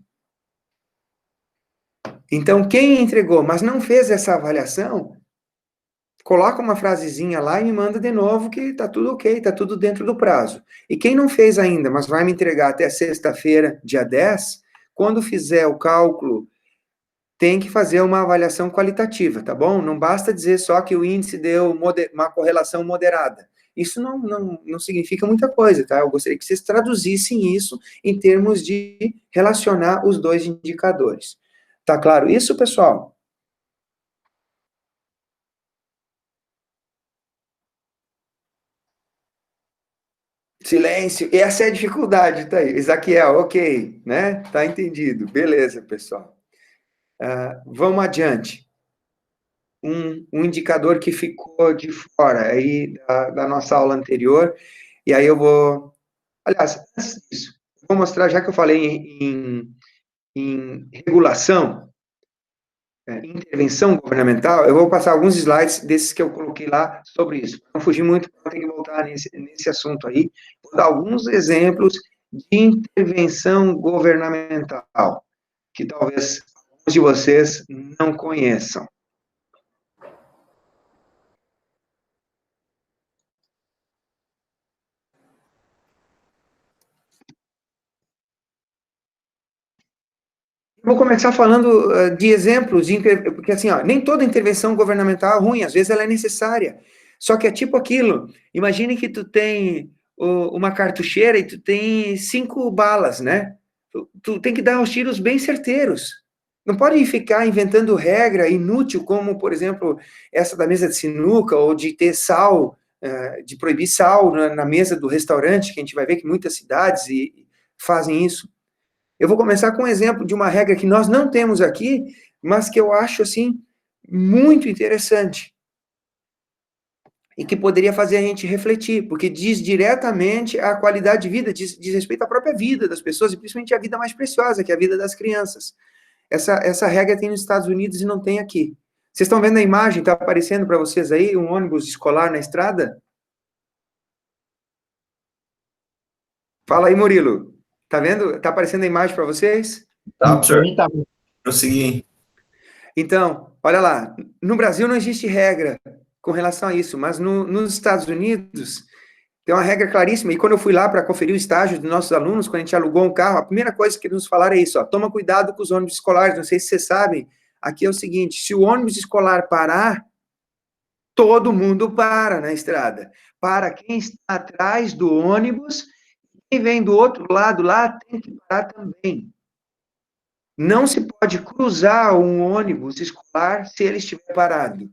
Então, quem entregou, mas não fez essa avaliação, coloca uma frasezinha lá e me manda de novo que está tudo ok, está tudo dentro do prazo. E quem não fez ainda, mas vai me entregar até sexta-feira, dia 10, quando fizer o cálculo, tem que fazer uma avaliação qualitativa, tá bom? Não basta dizer só que o índice deu uma correlação moderada. isso não significa muita coisa, tá? Eu gostaria que vocês traduzissem isso em termos de relacionar os dois indicadores. Tá claro isso, pessoal? Silêncio, essa é a dificuldade, tá aí. Ezaquiel, ok, né? Tá entendido. Beleza, pessoal. Vamos adiante. Um indicador que ficou de fora aí da nossa aula anterior, e aí eu vou... Aliás, antes disso, vou mostrar, já que eu falei em regulação, intervenção governamental, eu vou passar alguns slides desses que eu coloquei lá sobre isso. Para não fugir muito, eu tenho que voltar nesse assunto aí. Vou dar alguns exemplos de intervenção governamental, que talvez alguns de vocês não conheçam. Vou começar falando de exemplos, porque assim, ó, nem toda intervenção governamental é ruim, às vezes ela é necessária. Só que é tipo aquilo, imagine que tu tem uma cartucheira e tu tem 5 balas, né? Tu tem que dar os tiros bem certeiros. Não pode ficar inventando regra inútil, como, por exemplo, essa da mesa de sinuca, ou de ter sal, de proibir sal na mesa do restaurante, que a gente vai ver que muitas cidades fazem isso. Eu vou começar com um exemplo de uma regra que nós não temos aqui, mas que eu acho, assim, muito interessante. E que poderia fazer a gente refletir, porque diz diretamente a qualidade de vida, diz respeito à própria vida das pessoas, e principalmente a vida mais preciosa, que é a vida das crianças. Essa regra tem nos Estados Unidos e não tem aqui. Vocês estão vendo a imagem, está aparecendo para vocês aí, um ônibus escolar na estrada? Fala aí, Murilo. Tá vendo? Tá aparecendo a imagem para vocês? Tá, professor. Tá. Prosseguir. Então, olha lá, no Brasil não existe regra com relação a isso, mas nos Estados Unidos tem uma regra claríssima, e quando eu fui lá para conferir o estágio dos nossos alunos, quando a gente alugou um carro, a primeira coisa que eles nos falaram é isso, ó, toma cuidado com os ônibus escolares, não sei se vocês sabem, aqui é o seguinte, se o ônibus escolar parar, todo mundo para na estrada. Para quem está atrás do ônibus, quem vem do outro lado lá tem que parar também. Não se pode cruzar um ônibus escolar se ele estiver parado.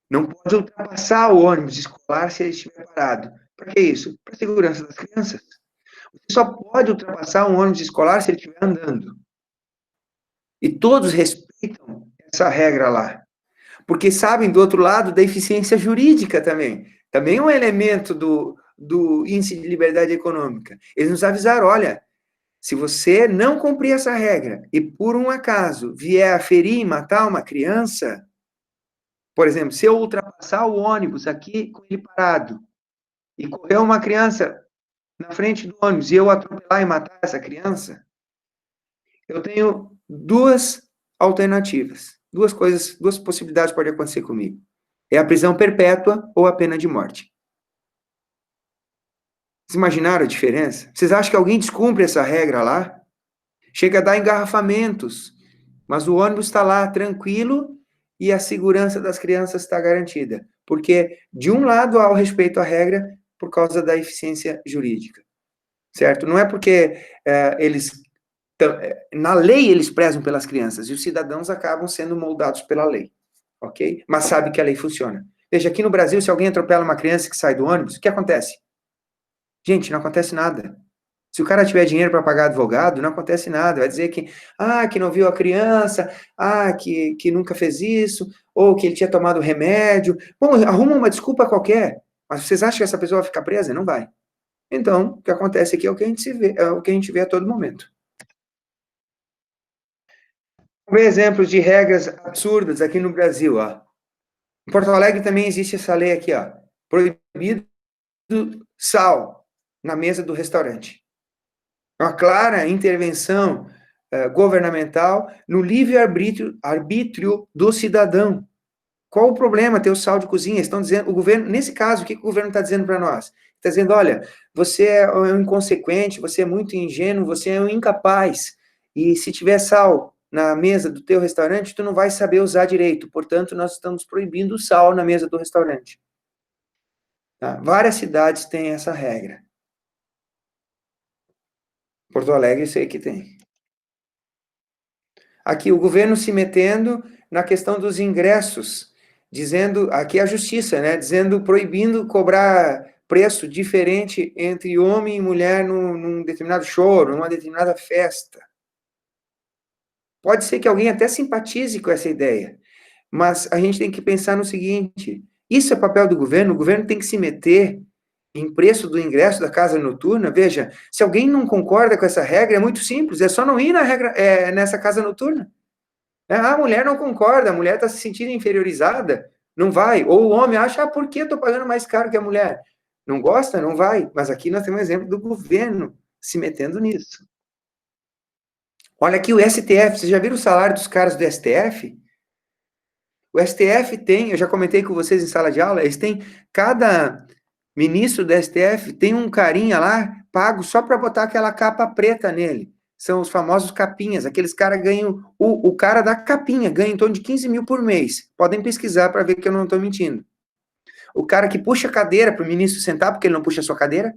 Não pode ultrapassar o ônibus escolar se ele estiver parado. Para que isso? Para a segurança das crianças. Você só pode ultrapassar um ônibus escolar se ele estiver andando. E todos respeitam essa regra lá. Porque sabem, do outro lado, da eficiência jurídica também. Também é um elemento do índice de liberdade econômica. Eles nos avisaram, olha, se você não cumprir essa regra e, por um acaso, vier a ferir e matar uma criança, por exemplo, se eu ultrapassar o ônibus aqui com ele parado e correr uma criança na frente do ônibus e eu atropelar e matar essa criança, eu tenho duas alternativas, duas possibilidades podem acontecer comigo. É a prisão perpétua ou a pena de morte. Vocês imaginaram a diferença? Vocês acham que alguém descumpre essa regra lá? Chega a dar engarrafamentos, mas o ônibus está lá tranquilo e a segurança das crianças está garantida. Porque, de um lado, há o respeito à regra por causa da eficiência jurídica. Certo? Não é porque na lei eles prezam pelas crianças e os cidadãos acabam sendo moldados pela lei. Ok? Mas sabe que a lei funciona. Veja, aqui no Brasil, se alguém atropela uma criança que sai do ônibus, o que acontece? Gente, não acontece nada. Se o cara tiver dinheiro para pagar advogado, não acontece nada. Vai dizer que não viu a criança, que nunca fez isso, ou que ele tinha tomado remédio. Bom, arruma uma desculpa qualquer. Mas vocês acham que essa pessoa vai ficar presa? Não vai. Então, o que acontece aqui é o que a gente vê a todo momento. Vamos ver exemplos de regras absurdas aqui no Brasil, ó. Em Porto Alegre também existe essa lei aqui, ó. Proibido sal na mesa do restaurante. Uma clara intervenção governamental no livre-arbítrio do cidadão. Qual o problema ter o sal de cozinha? Estão dizendo, o governo, nesse caso, o que o governo está dizendo para nós? Está dizendo, olha, você é um inconsequente, você é muito ingênuo, você é um incapaz, e se tiver sal na mesa do teu restaurante, tu não vai saber usar direito, portanto, nós estamos proibindo o sal na mesa do restaurante. Tá? Várias cidades têm essa regra. Porto Alegre, eu sei que tem. Aqui, o governo se metendo na questão dos ingressos, dizendo, aqui é a justiça, né? Dizendo, proibindo cobrar preço diferente entre homem e mulher num determinado show, numa determinada festa. Pode ser que alguém até simpatize com essa ideia, mas a gente tem que pensar no seguinte: isso é papel do governo, o governo tem que se meter em preço do ingresso da casa noturna. Veja, se alguém não concorda com essa regra, é muito simples, é só não ir nessa casa noturna. A mulher não concorda, a mulher está se sentindo inferiorizada, não vai. Ou o homem acha, por que eu estou pagando mais caro que a mulher? Não gosta? Não vai. Mas aqui nós temos um exemplo do governo se metendo nisso. Olha aqui o STF, vocês já viram o salário dos caras do STF? O STF tem, eu já comentei com vocês em sala de aula, eles têm, cada ministro do STF tem um carinha lá, pago só para botar aquela capa preta nele. São os famosos capinhas, aqueles caras ganham, o cara da capinha ganha em torno de 15 mil por mês. Podem pesquisar para ver que eu não estou mentindo. O cara que puxa a cadeira para o ministro sentar, porque ele não puxa a sua cadeira,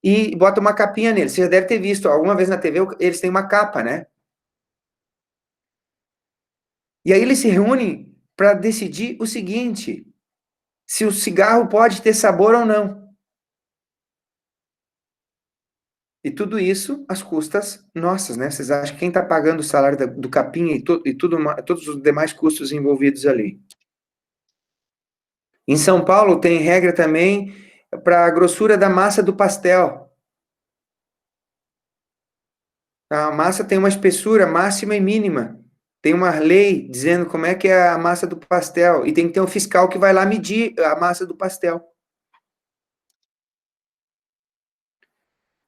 e bota uma capinha nele. Você já deve ter visto, alguma vez na TV, eles têm uma capa, né? E aí eles se reúnem para decidir o seguinte: se o cigarro pode ter sabor ou não. E tudo isso às custas nossas, né? Vocês acham que quem está pagando o salário do capinha e todos os demais custos envolvidos ali? Em São Paulo tem regra também para a grossura da massa do pastel. A massa tem uma espessura máxima e mínima. Tem uma lei dizendo como é que é a massa do pastel. E tem que ter um fiscal que vai lá medir a massa do pastel.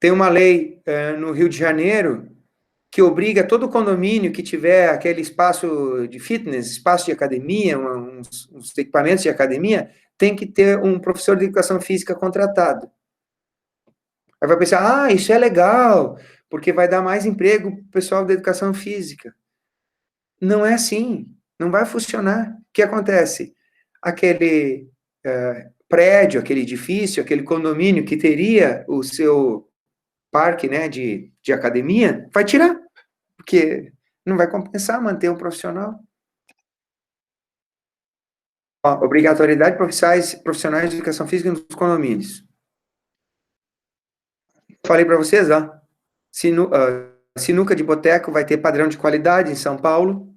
Tem uma lei no Rio de Janeiro que obriga todo condomínio que tiver aquele espaço de fitness, espaço de academia, uns equipamentos de academia, tem que ter um professor de educação física contratado. Aí vai pensar, isso é legal, porque vai dar mais emprego para o pessoal da educação física. Não é assim, não vai funcionar. O que acontece? Aquele prédio, aquele edifício, aquele condomínio que teria o seu parque, né, de academia, vai tirar, porque não vai compensar manter um profissional. Obrigatoriedade de profissionais de educação física nos condomínios. Falei para vocês, sinuca de boteco vai ter padrão de qualidade em São Paulo.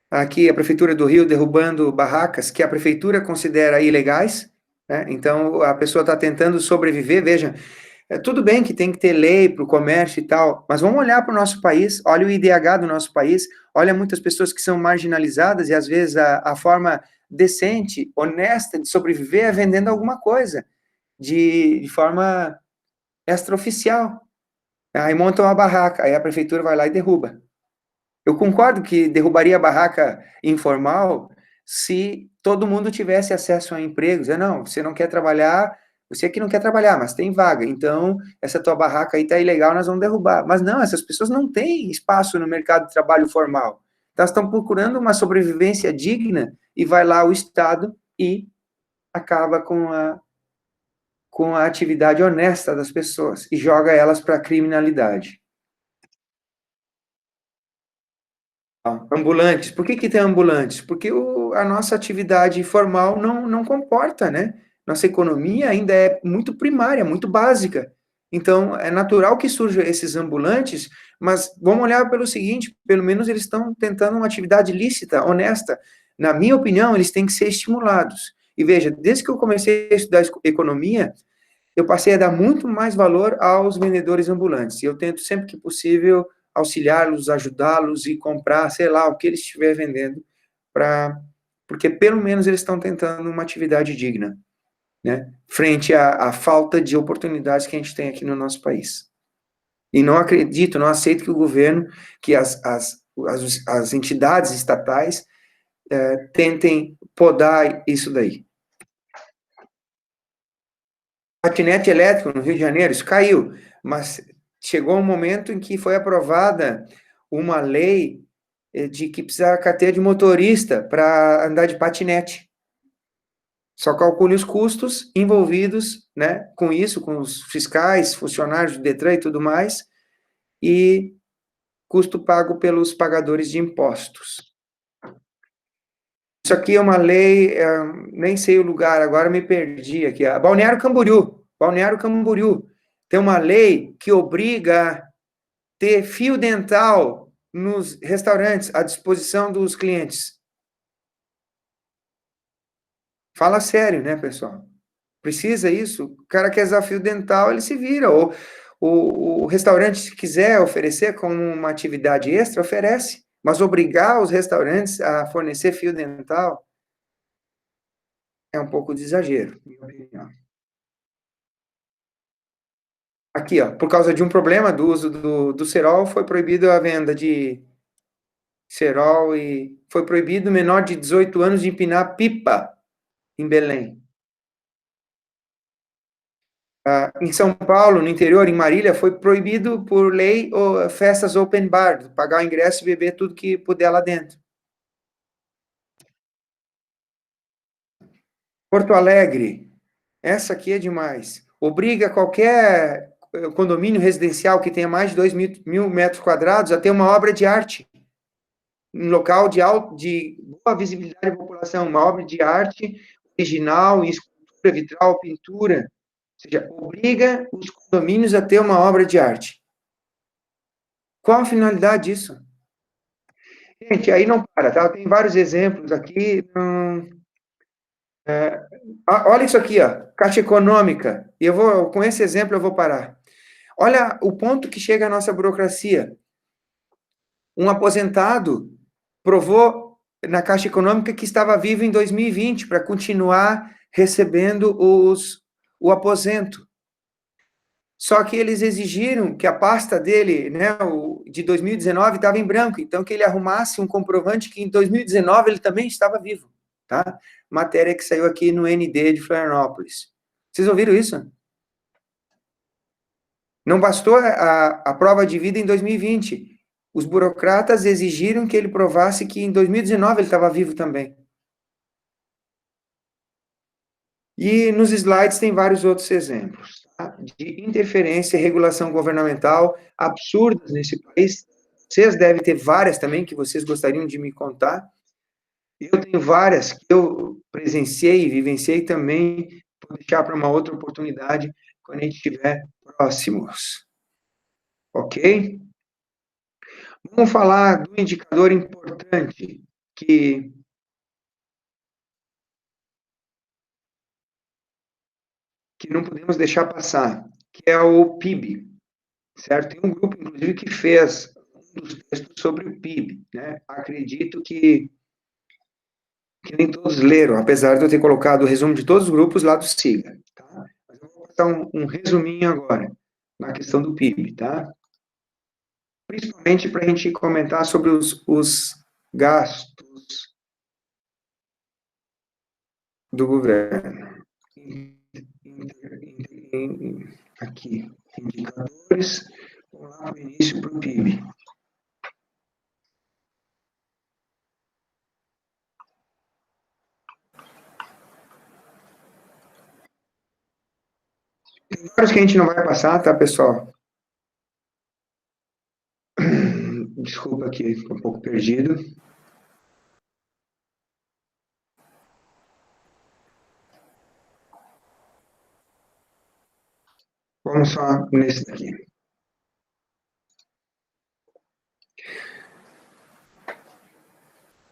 Aqui a Prefeitura do Rio derrubando barracas que a Prefeitura considera ilegais, né? Então a pessoa está tentando sobreviver. Veja, tudo bem que tem que ter lei para o comércio e tal, mas vamos olhar para o nosso país, olha o IDH do nosso país, olha muitas pessoas que são marginalizadas e às vezes a forma decente, honesta de sobreviver é vendendo alguma coisa, de forma extraoficial. Aí montam uma barraca, aí a prefeitura vai lá e derruba. Eu concordo que derrubaria a barraca informal se todo mundo tivesse acesso a empregos. Não, você não quer trabalhar, você que não quer trabalhar, mas tem vaga. Então, essa tua barraca aí tá ilegal, nós vamos derrubar. Mas não, essas pessoas não têm espaço no mercado de trabalho formal. Elas estão procurando uma sobrevivência digna e vai lá o Estado e acaba com a atividade honesta das pessoas e joga elas para a criminalidade. Ambulantes. Por que tem ambulantes? Porque a nossa atividade formal não comporta, né? Nossa economia ainda é muito primária, muito básica. Então, é natural que surjam esses ambulantes, mas vamos olhar pelo seguinte, pelo menos eles estão tentando uma atividade lícita, honesta. Na minha opinião, eles têm que ser estimulados. E veja, desde que eu comecei a estudar economia, eu passei a dar muito mais valor aos vendedores ambulantes. E eu tento sempre que possível auxiliá-los, ajudá-los e comprar, sei lá, o que eles estiverem vendendo, porque pelo menos eles estão tentando uma atividade digna, né? Frente à falta de oportunidades que a gente tem aqui no nosso país. E não acredito, não aceito que o governo, que as entidades estatais tentem podar isso daí. Patinete elétrico no Rio de Janeiro, isso caiu, mas chegou um momento em que foi aprovada uma lei de que precisa carteira de motorista para andar de patinete. Só calcule os custos envolvidos, né, com isso, com os fiscais, funcionários do Detran e tudo mais, e custo pago pelos pagadores de impostos. Isso aqui é uma lei, nem sei o lugar, agora me perdi aqui. Balneário Camboriú. Balneário Camboriú. Tem uma lei que obriga a ter fio dental nos restaurantes à disposição dos clientes. Fala sério, né, pessoal? Precisa isso? O cara quer usar fio dental, ele se vira. Ou o restaurante, se quiser oferecer como uma atividade extra, oferece. Mas obrigar os restaurantes a fornecer fio dental é um pouco de exagero, na minha opinião. Aqui, ó, por causa de um problema do uso do cerol, foi proibido a venda de cerol e foi proibido menor de 18 anos de empinar pipa em Belém. Em São Paulo, no interior, em Marília, foi proibido por lei festas open bar, pagar o ingresso e beber tudo que puder lá dentro. Porto Alegre, essa aqui é demais. Obriga qualquer condomínio residencial que tenha mais de 2.000 metros quadrados a ter uma obra de arte. Um local de boa visibilidade da população, uma obra de arte original, escultura, vitral, pintura. Ou seja, obriga os condomínios a ter uma obra de arte. Qual a finalidade disso? Gente, aí não para, tá? Tem vários exemplos aqui. Olha isso aqui, ó, Caixa Econômica. E com esse exemplo eu vou parar. Olha o ponto que chega a nossa burocracia. Um aposentado provou na Caixa Econômica que estava vivo em 2020 para continuar recebendo o aposento. Só que eles exigiram que a pasta dele, né, de 2019, estava em branco, então que ele arrumasse um comprovante que em 2019 ele também estava vivo, tá? Matéria que saiu aqui no ND de Florianópolis. Vocês ouviram isso? Não bastou a prova de vida em 2020. Os burocratas exigiram que ele provasse que em 2019 ele estava vivo também. E nos slides tem vários outros exemplos, tá? De interferência e regulação governamental absurdas nesse país. Vocês devem ter várias também que vocês gostariam de me contar. Eu tenho várias que eu presenciei e vivenciei também. Vou deixar para uma outra oportunidade quando a gente estiver próximos. Ok? Vamos falar do indicador importante que não podemos deixar passar, que é o PIB, certo? Tem um grupo, inclusive, que fez um dos textos sobre o PIB, né? Acredito que nem todos leram, apesar de eu ter colocado o resumo de todos os grupos lá do SIGA, tá? Mas eu vou botar um resuminho agora, na questão do PIB, tá? Principalmente para a gente comentar sobre os gastos do governo. Aqui, indicadores, vamos lá para o início para o PIB. Tem vários que a gente não vai passar, tá, pessoal? Desculpa aqui, estou um pouco perdido. Vamos só nesse daqui.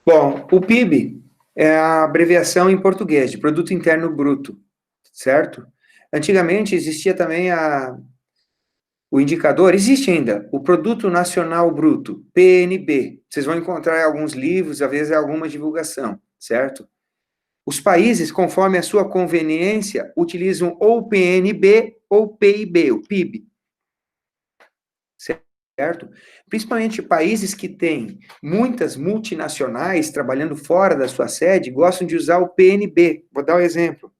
Bom, o PIB é a abreviação em português de Produto Interno Bruto, certo? Antigamente existia também o indicador, existe ainda, o Produto Nacional Bruto, PNB. Vocês vão encontrar em alguns livros, às vezes alguma divulgação, certo? Os países, conforme a sua conveniência, utilizam ou PNB ou PIB, o PIB. Certo? Principalmente países que têm muitas multinacionais trabalhando fora da sua sede, gostam de usar o PNB. Vou dar um exemplo.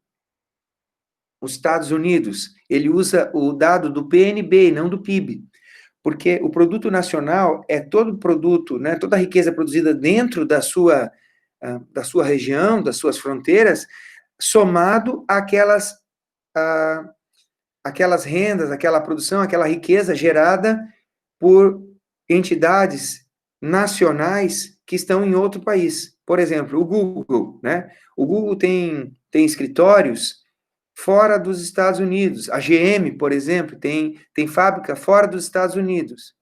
Os Estados Unidos, ele usa o dado do PNB e não do PIB. Porque o produto nacional é todo produto, né, toda a riqueza produzida dentro da sua região, das suas fronteiras, somado àquelas, aquelas rendas, aquela produção, aquela riqueza gerada por entidades nacionais que estão em outro país. Por exemplo, o Google, né? O Google tem escritórios fora dos Estados Unidos. A GM, por exemplo, tem fábrica fora dos Estados Unidos.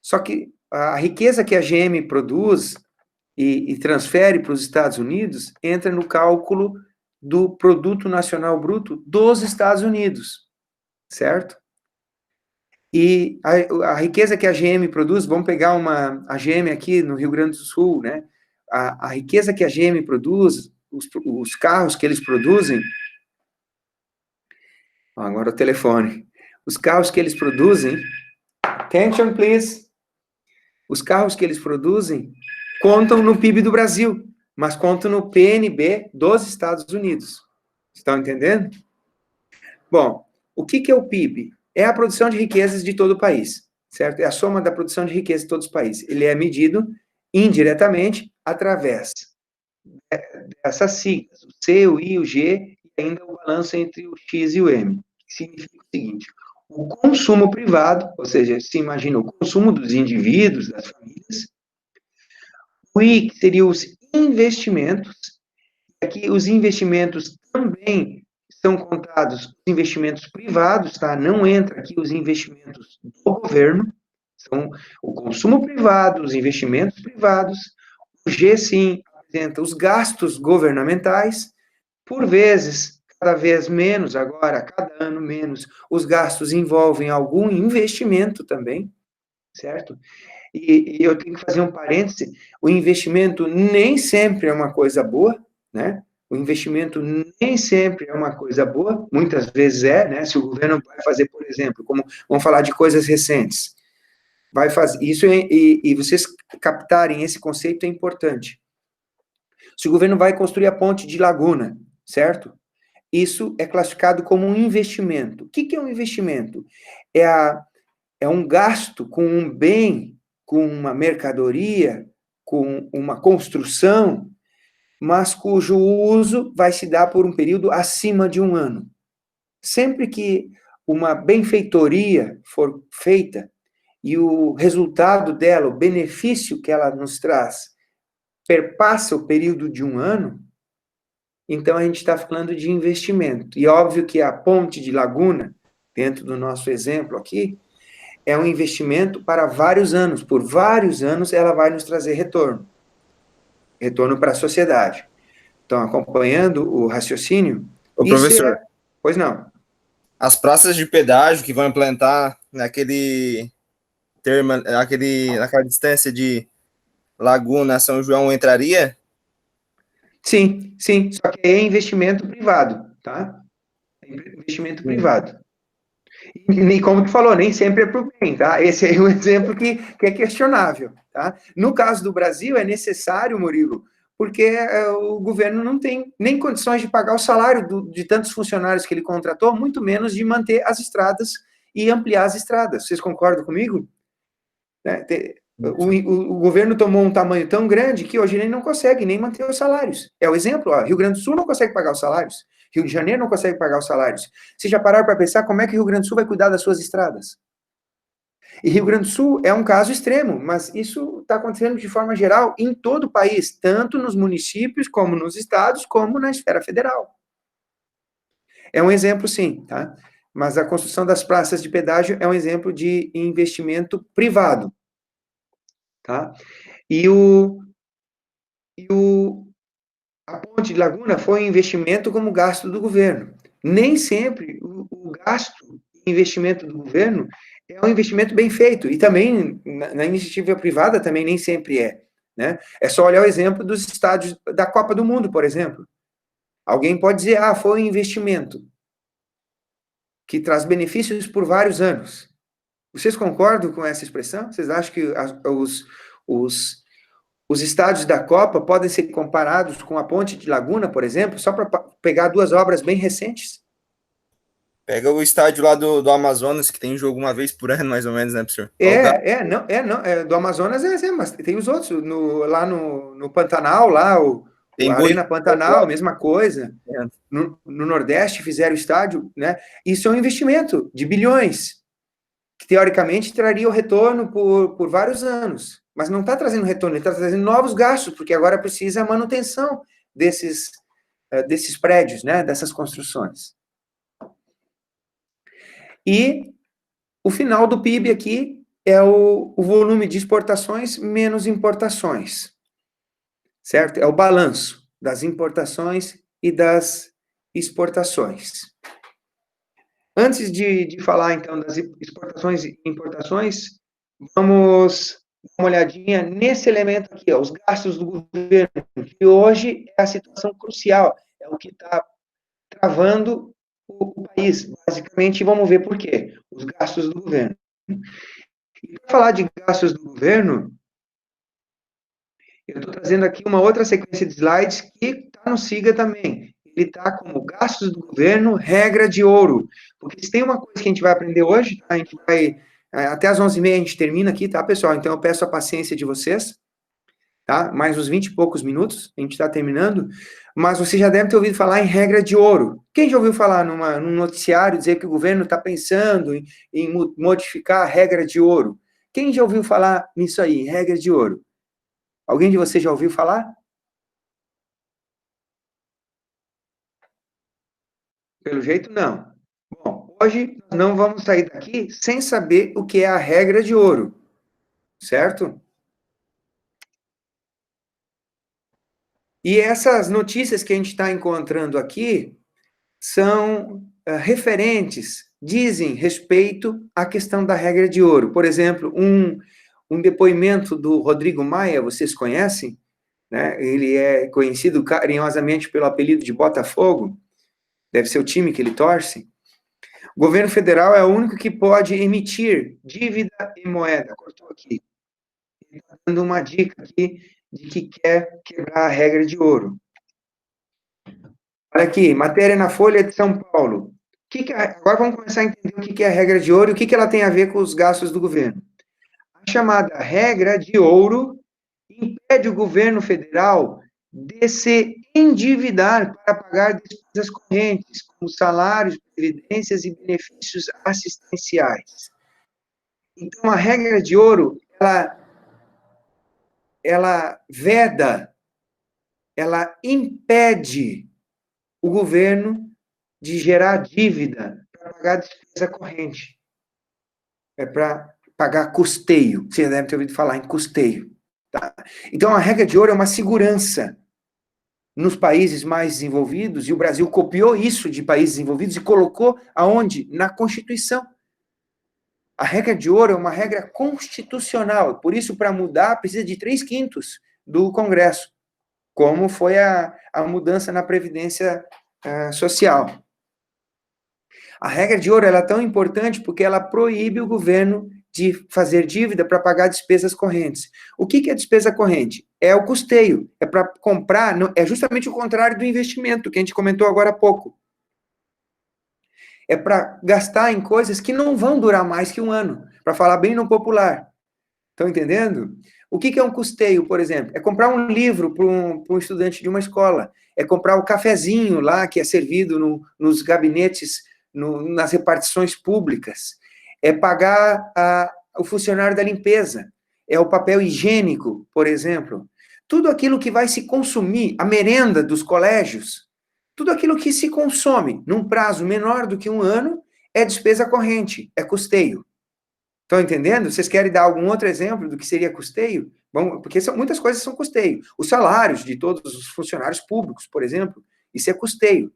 Só que a riqueza que a GM produz e transfere para os Estados Unidos entra no cálculo do Produto Nacional Bruto dos Estados Unidos, certo? E a riqueza que a GM produz, vamos pegar a GM aqui no Rio Grande do Sul, né? A riqueza que a GM produz, os carros que eles produzem. Agora o telefone. Os carros que eles produzem. Attention, please. Os carros que eles produzem contam no PIB do Brasil, mas contam no PNB dos Estados Unidos. Estão entendendo? Bom, o que é o PIB? É a produção de riquezas de todo o país, certo? É a soma da produção de riqueza de todos os países. Ele é medido indiretamente através dessas siglas, o C, o I, o G, e ainda o balanço entre o X e o M, que significa o seguinte: o consumo privado, ou seja, se imagina o consumo dos indivíduos, das famílias, o I, que seria os investimentos, aqui os investimentos também são contados os investimentos privados, tá? Não entra aqui os investimentos do governo, são o consumo privado, os investimentos privados. O G, sim, apresenta os gastos governamentais, por vezes, cada vez menos agora, cada ano menos, os gastos envolvem algum investimento também, certo? E eu tenho que fazer um parêntese, o investimento nem sempre é uma coisa boa, né? O investimento nem sempre é uma coisa boa, muitas vezes é, né? Se o governo vai fazer, por exemplo, como vamos falar de coisas recentes, vai fazer isso e vocês captarem esse conceito é importante. Se o governo vai construir a ponte de Laguna, certo? Isso é classificado como um investimento. O que é um investimento? É um gasto com um bem, com uma mercadoria, com uma construção, mas cujo uso vai se dar por um período acima de um ano. Sempre que uma benfeitoria for feita e o resultado dela, o benefício que ela nos traz, perpassa o período de um ano, então a gente está falando de investimento. E óbvio que a ponte de Laguna, dentro do nosso exemplo aqui, é um investimento para vários anos. Por vários anos ela vai nos trazer retorno. Retorno para a sociedade. Então, acompanhando o raciocínio... Ô, professor. Pois não. As praças de pedágio que vão implantar naquela distância de Laguna a São João entraria? Sim, sim. Só que é investimento privado, tá? Investimento privado. E como tu falou, nem sempre é para o bem, tá? Esse é um exemplo que é questionável, tá? No caso do Brasil, é necessário, Murilo, porque o governo não tem nem condições de pagar o salário de tantos funcionários que ele contratou, muito menos de manter as estradas e ampliar as estradas. Vocês concordam comigo? O governo tomou um tamanho tão grande que hoje ele não consegue nem manter os salários. É o exemplo, ó, Rio Grande do Sul não consegue pagar os salários, Rio de Janeiro não consegue pagar os salários. Vocês já pararam para pensar como é que o Rio Grande do Sul vai cuidar das suas estradas? E Rio Grande do Sul é um caso extremo, mas isso está acontecendo de forma geral em todo o país, tanto nos municípios, como nos estados, como na esfera federal. É um exemplo, sim, tá? Mas a construção das praças de pedágio é um exemplo de investimento privado, tá? A ponte de Laguna foi um investimento como gasto do governo. Nem sempre o gasto e investimento do governo é um investimento bem feito. E também, na iniciativa privada, também nem sempre é. Né? É só olhar o exemplo dos estádios da Copa do Mundo, por exemplo. Alguém pode dizer, foi um investimento que traz benefícios por vários anos. Vocês concordam com essa expressão? Vocês acham que os estádios da Copa podem ser comparados com a Ponte de Laguna, por exemplo, só para pegar duas obras bem recentes? Pega o estádio lá do Amazonas, que tem jogo uma vez por ano, mais ou menos, né, professor? Do Amazonas mas tem os outros, lá no Pantanal, lá, Tem Arena Pantanal, boi. mesma coisa. No Nordeste fizeram estádio, né? Isso é um investimento de bilhões, que teoricamente traria o retorno por vários anos. Mas não está trazendo retorno, ele está trazendo novos gastos, porque agora precisa a manutenção desses prédios, né? Dessas construções. E o final do PIB aqui é o volume de exportações menos importações, certo? É o balanço das importações e das exportações. Antes de falar, então, das exportações e importações, vamos dar uma olhadinha nesse elemento aqui, ó, os gastos do governo, que hoje é a situação crucial, é o que está travando o país, basicamente, e vamos ver por quê, os gastos do governo. E para falar de gastos do governo, eu estou trazendo aqui uma outra sequência de slides que está no SIGA também. Ele está como gastos do governo, regra de ouro. Porque se tem uma coisa que a gente vai aprender hoje, tá? A gente vai, até as 11h30 a gente termina aqui, tá, pessoal? Então eu peço a paciência de vocês, tá? Mais uns 20 e poucos minutos, a gente está terminando. Mas você já deve ter ouvido falar em regra de ouro. Quem já ouviu falar num noticiário dizer que o governo está pensando em modificar a regra de ouro? Quem já ouviu falar nisso aí, regra de ouro? Alguém de vocês já ouviu falar? Pelo jeito, não. Bom, hoje nós não vamos sair daqui sem saber o que é a regra de ouro, certo? E essas notícias que a gente está encontrando aqui são referentes, dizem respeito à questão da regra de ouro. Por exemplo, um depoimento do Rodrigo Maia, vocês conhecem? Né? Ele é conhecido carinhosamente pelo apelido de Botafogo, deve ser o time que ele torce. O governo federal é o único que pode emitir dívida em moeda. Cortou aqui. Ele está dando uma dica aqui de que quer quebrar a regra de ouro. Olha aqui, matéria na Folha de São Paulo. Agora vamos começar a entender o que é a regra de ouro e o que ela tem a ver com os gastos do governo. A chamada regra de ouro impede o governo federal de se endividar para pagar despesas correntes, como salários, previdências e benefícios assistenciais. Então, a regra de ouro, ela veda, ela impede o governo de gerar dívida para pagar despesa corrente. É para pagar custeio. Você deve ter ouvido falar em custeio. Tá? Então, a regra de ouro é uma segurança nos países mais desenvolvidos, e o Brasil copiou isso de países desenvolvidos e colocou aonde? Na Constituição. A regra de ouro é uma regra constitucional, por isso, para mudar, precisa de 3/5 do Congresso, como foi a mudança na Previdência Social. A regra de ouro ela é tão importante porque ela proíbe o governo de fazer dívida para pagar despesas correntes. O que é despesa corrente? É o custeio, é para comprar, é justamente o contrário do investimento, que a gente comentou agora há pouco. É para gastar em coisas que não vão durar mais que um ano, para falar bem no popular. Estão entendendo? O que é um custeio, por exemplo? É comprar um livro para um estudante de uma escola, é comprar o cafezinho lá que é servido nos gabinetes, nas repartições públicas, é pagar o funcionário da limpeza, é o papel higiênico, por exemplo. Tudo aquilo que vai se consumir, a merenda dos colégios, tudo aquilo que se consome num prazo menor do que um ano é despesa corrente, é custeio. Estão entendendo? Vocês querem dar algum outro exemplo do que seria custeio? Bom, porque muitas coisas são custeio. Os salários de todos os funcionários públicos, por exemplo, isso é custeio.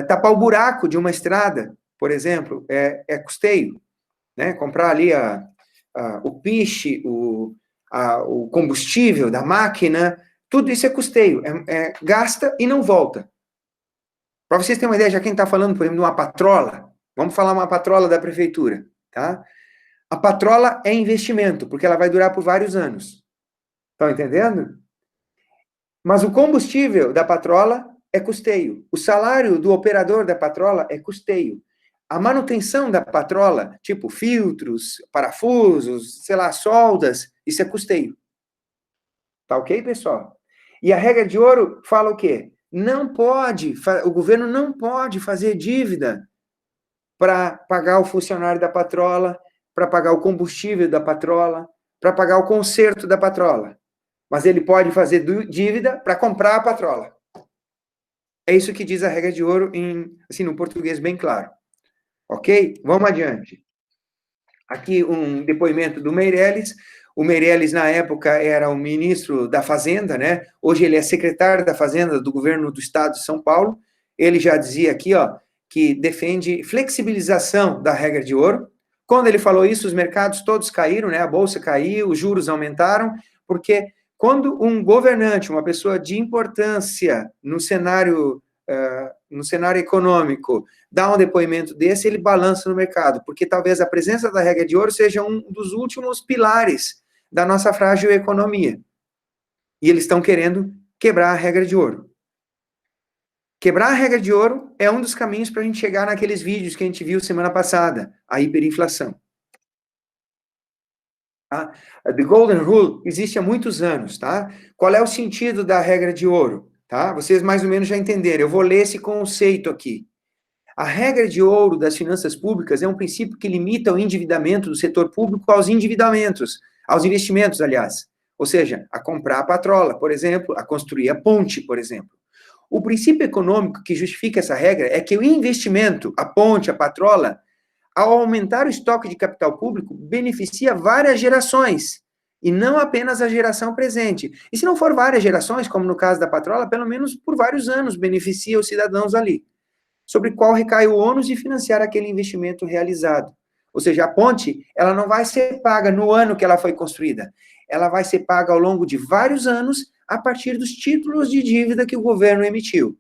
Tapar o buraco de uma estrada, por exemplo, é custeio. Né? Comprar ali o piche, o combustível da máquina, tudo isso é custeio. Gasta e não volta. Para vocês terem uma ideia, já quem está falando, por exemplo, de uma patrola, vamos falar uma patrola da prefeitura, tá? A patrola é investimento, porque ela vai durar por vários anos. Estão entendendo? Mas o combustível da patrola é custeio. O salário do operador da patrola é custeio. A manutenção da patrola, tipo filtros, parafusos, sei lá, soldas, isso é custeio. Tá ok, pessoal? E a regra de ouro fala o quê? O governo não pode fazer dívida para pagar o funcionário da patrola, para pagar o combustível da patrola, para pagar o conserto da patrola. Mas ele pode fazer dívida para comprar a patrola. É isso que diz a regra de ouro, assim, no português bem claro. Ok? Vamos adiante. Aqui um depoimento do Meirelles. O Meirelles, na época, era o ministro da Fazenda, né? Hoje ele é secretário da Fazenda do governo do estado de São Paulo. Ele já dizia aqui, ó, que defende flexibilização da regra de ouro. Quando ele falou isso, os mercados todos caíram, né? A bolsa caiu, os juros aumentaram, porque quando um governante, uma pessoa de importância no cenário econômico, dá um depoimento desse, ele balança no mercado, porque talvez a presença da regra de ouro seja um dos últimos pilares da nossa frágil economia. E eles estão querendo quebrar a regra de ouro. Quebrar a regra de ouro é um dos caminhos para a gente chegar naqueles vídeos que a gente viu semana passada, a hiperinflação. Tá? The Golden Rule existe há muitos anos, tá? Qual é o sentido da regra de ouro? Tá? Vocês mais ou menos já entenderam. Eu vou ler esse conceito aqui. A regra de ouro das finanças públicas é um princípio que limita o endividamento do setor público aos investimentos, aliás. Ou seja, a comprar a patrola, por exemplo, a construir a ponte, por exemplo. O princípio econômico que justifica essa regra é que o investimento, a ponte, a patrola, ao aumentar o estoque de capital público, beneficia várias gerações, e não apenas a geração presente. E se não for várias gerações, como no caso da patrola, pelo menos por vários anos beneficia os cidadãos ali, sobre qual recai o ônus de financiar aquele investimento realizado. Ou seja, a ponte, ela não vai ser paga no ano que ela foi construída, ela vai ser paga ao longo de vários anos, a partir dos títulos de dívida que o governo emitiu.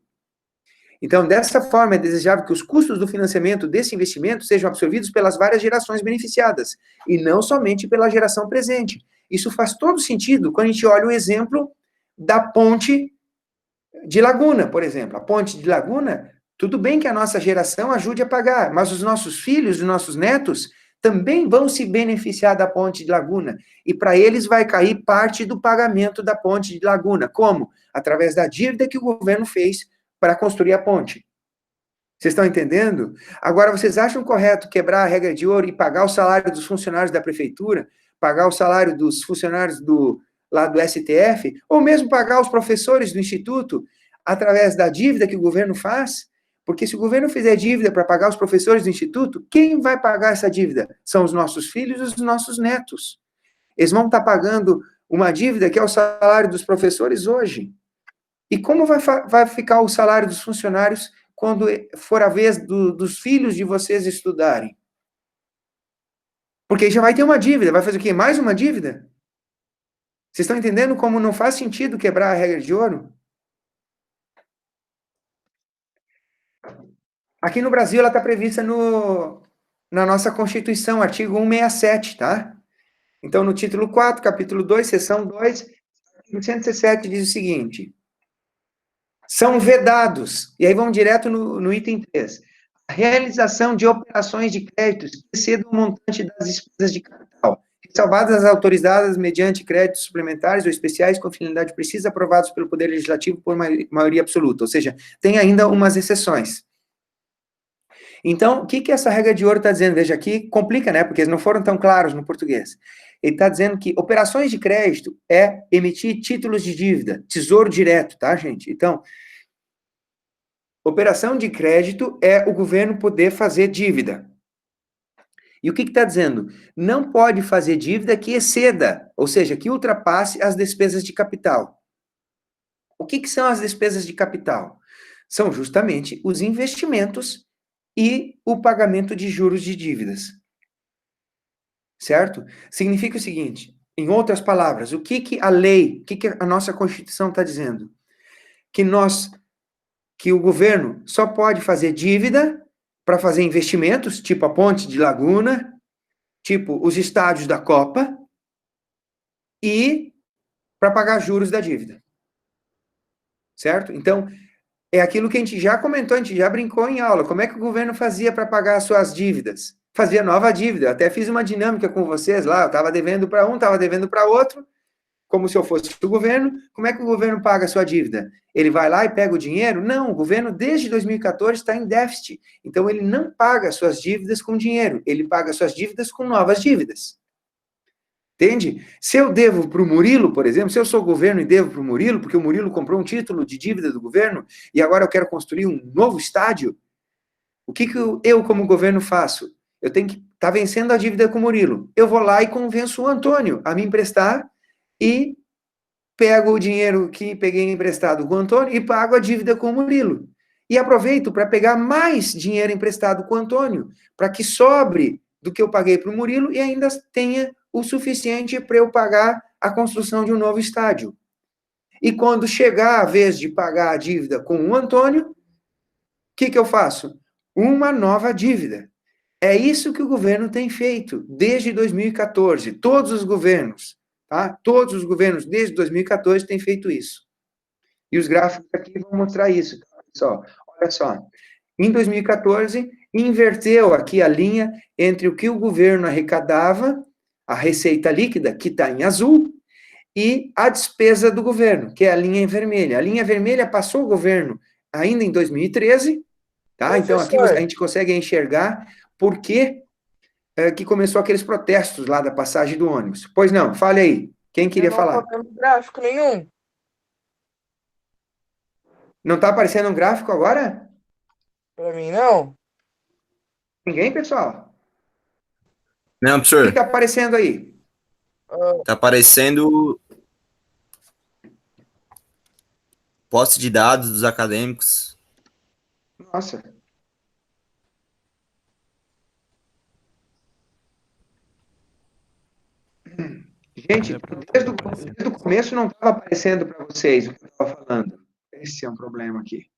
Então, dessa forma, é desejável que os custos do financiamento desse investimento sejam absorvidos pelas várias gerações beneficiadas, e não somente pela geração presente. Isso faz todo sentido quando a gente olha o exemplo da ponte de Laguna, por exemplo. A ponte de Laguna, tudo bem que a nossa geração ajude a pagar, mas os nossos filhos, os nossos netos, também vão se beneficiar da ponte de Laguna. E para eles vai cair parte do pagamento da ponte de Laguna. Como? Através da dívida que o governo fez para construir a ponte. Vocês estão entendendo? Agora, vocês acham correto quebrar a regra de ouro e pagar o salário dos funcionários da prefeitura, pagar o salário dos funcionários lá do STF, ou mesmo pagar os professores do instituto através da dívida que o governo faz? Porque se o governo fizer dívida para pagar os professores do instituto, quem vai pagar essa dívida? São os nossos filhos e os nossos netos. Eles vão estar pagando uma dívida que é o salário dos professores hoje. E como vai ficar o salário dos funcionários quando for a vez dos filhos de vocês estudarem? Porque já vai ter uma dívida. Vai fazer o quê? Mais uma dívida? Vocês estão entendendo como não faz sentido quebrar a regra de ouro? Aqui no Brasil, ela está prevista na nossa Constituição, artigo 167, tá? Então, no título 4, capítulo 2, seção 2, artigo 117 diz o seguinte: são vedados, e aí vamos direto no item 3, a realização de operações de créditos que excedam o montante das despesas de capital, ressalvadas as autorizadas mediante créditos suplementares ou especiais com finalidade precisa, aprovados pelo Poder Legislativo por maioria absoluta, ou seja, tem ainda umas exceções. Então, o que essa regra de ouro está dizendo? Veja aqui, complica, né? Porque eles não foram tão claros no português. Ele está dizendo que operações de crédito é emitir títulos de dívida, tesouro direto, tá, gente? Então, operação de crédito é o governo poder fazer dívida. E o que está dizendo? Não pode fazer dívida que exceda, ou seja, que ultrapasse as despesas de capital. O que são as despesas de capital? São justamente os investimentos e o pagamento de juros de dívidas. Certo? Significa o seguinte, em outras palavras, o que a lei, o que a nossa Constituição está dizendo? Que o governo só pode fazer dívida para fazer investimentos, tipo a ponte de Laguna, tipo os estádios da Copa, e para pagar juros da dívida. Certo? Então, é aquilo que a gente já comentou, a gente já brincou em aula. Como é que o governo fazia para pagar as suas dívidas? Fazia nova dívida. Até fiz uma dinâmica com vocês lá. Eu estava devendo para um, estava devendo para outro. como se eu fosse o governo, como é que o governo paga a sua dívida? Ele vai lá e pega o dinheiro? Não, o governo desde 2014 está em déficit. Então ele não paga suas dívidas com dinheiro, ele paga suas dívidas com novas dívidas. Entende? Se eu devo para o Murilo, por exemplo, se eu sou governo e devo para o Murilo, porque o Murilo comprou um título de dívida do governo e agora eu quero construir um novo estádio, o que eu como governo, faço? Eu tenho que estar vencendo a dívida com o Murilo. Eu vou lá e convenço o Antônio a me emprestar e pego o dinheiro que peguei emprestado com o Antônio e pago a dívida com o Murilo. E aproveito para pegar mais dinheiro emprestado com o Antônio, para que sobre do que eu paguei para o Murilo e ainda tenha o suficiente para eu pagar a construção de um novo estádio. E quando chegar a vez de pagar a dívida com o Antônio, o que eu faço? Uma nova dívida. É isso que o governo tem feito desde 2014. Todos os governos, tá? Todos os governos desde 2014 têm feito isso. E os gráficos aqui vão mostrar isso, pessoal. Olha só. Em 2014, inverteu aqui a linha entre o que o governo arrecadava, a receita líquida, que está em azul, e a despesa do governo, que é a linha vermelha. A linha vermelha passou o governo ainda em 2013, tá? Então aqui a gente consegue enxergar por que começou aqueles protestos lá da passagem do ônibus. Pois não, fale aí. Quem queria falar? Não tô vendo gráfico nenhum. Não está aparecendo um gráfico agora? Pra mim, não. Ninguém, pessoal? Não, O que professor. está aparecendo aí? Tá aparecendo posse de dados dos acadêmicos. Nossa. Gente, desde o começo não estava aparecendo para vocês o que eu estava falando. Esse é um problema aqui.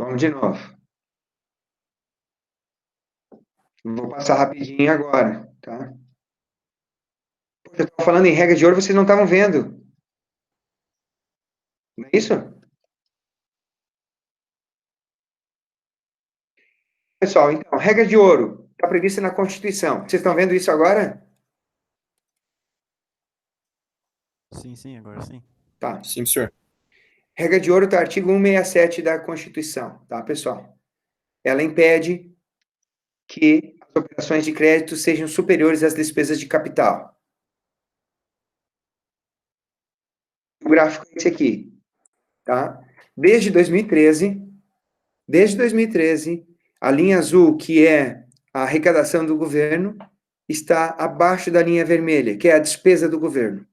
Vamos de novo. Vou passar rapidinho agora, tá? Eu estava falando em regra de ouro, vocês não estavam vendo. Não é isso? Pessoal, então, regra de ouro está prevista na Constituição. Vocês estão vendo isso agora? Sim, agora sim. Tá. Sim, senhor. Regra de ouro está artigo 167 da Constituição, tá, pessoal? Ela impede que as operações de crédito sejam superiores às despesas de capital. O gráfico é esse aqui, tá? Desde 2013, a linha azul, que é a arrecadação do governo, está abaixo da linha vermelha, que é a despesa do governo.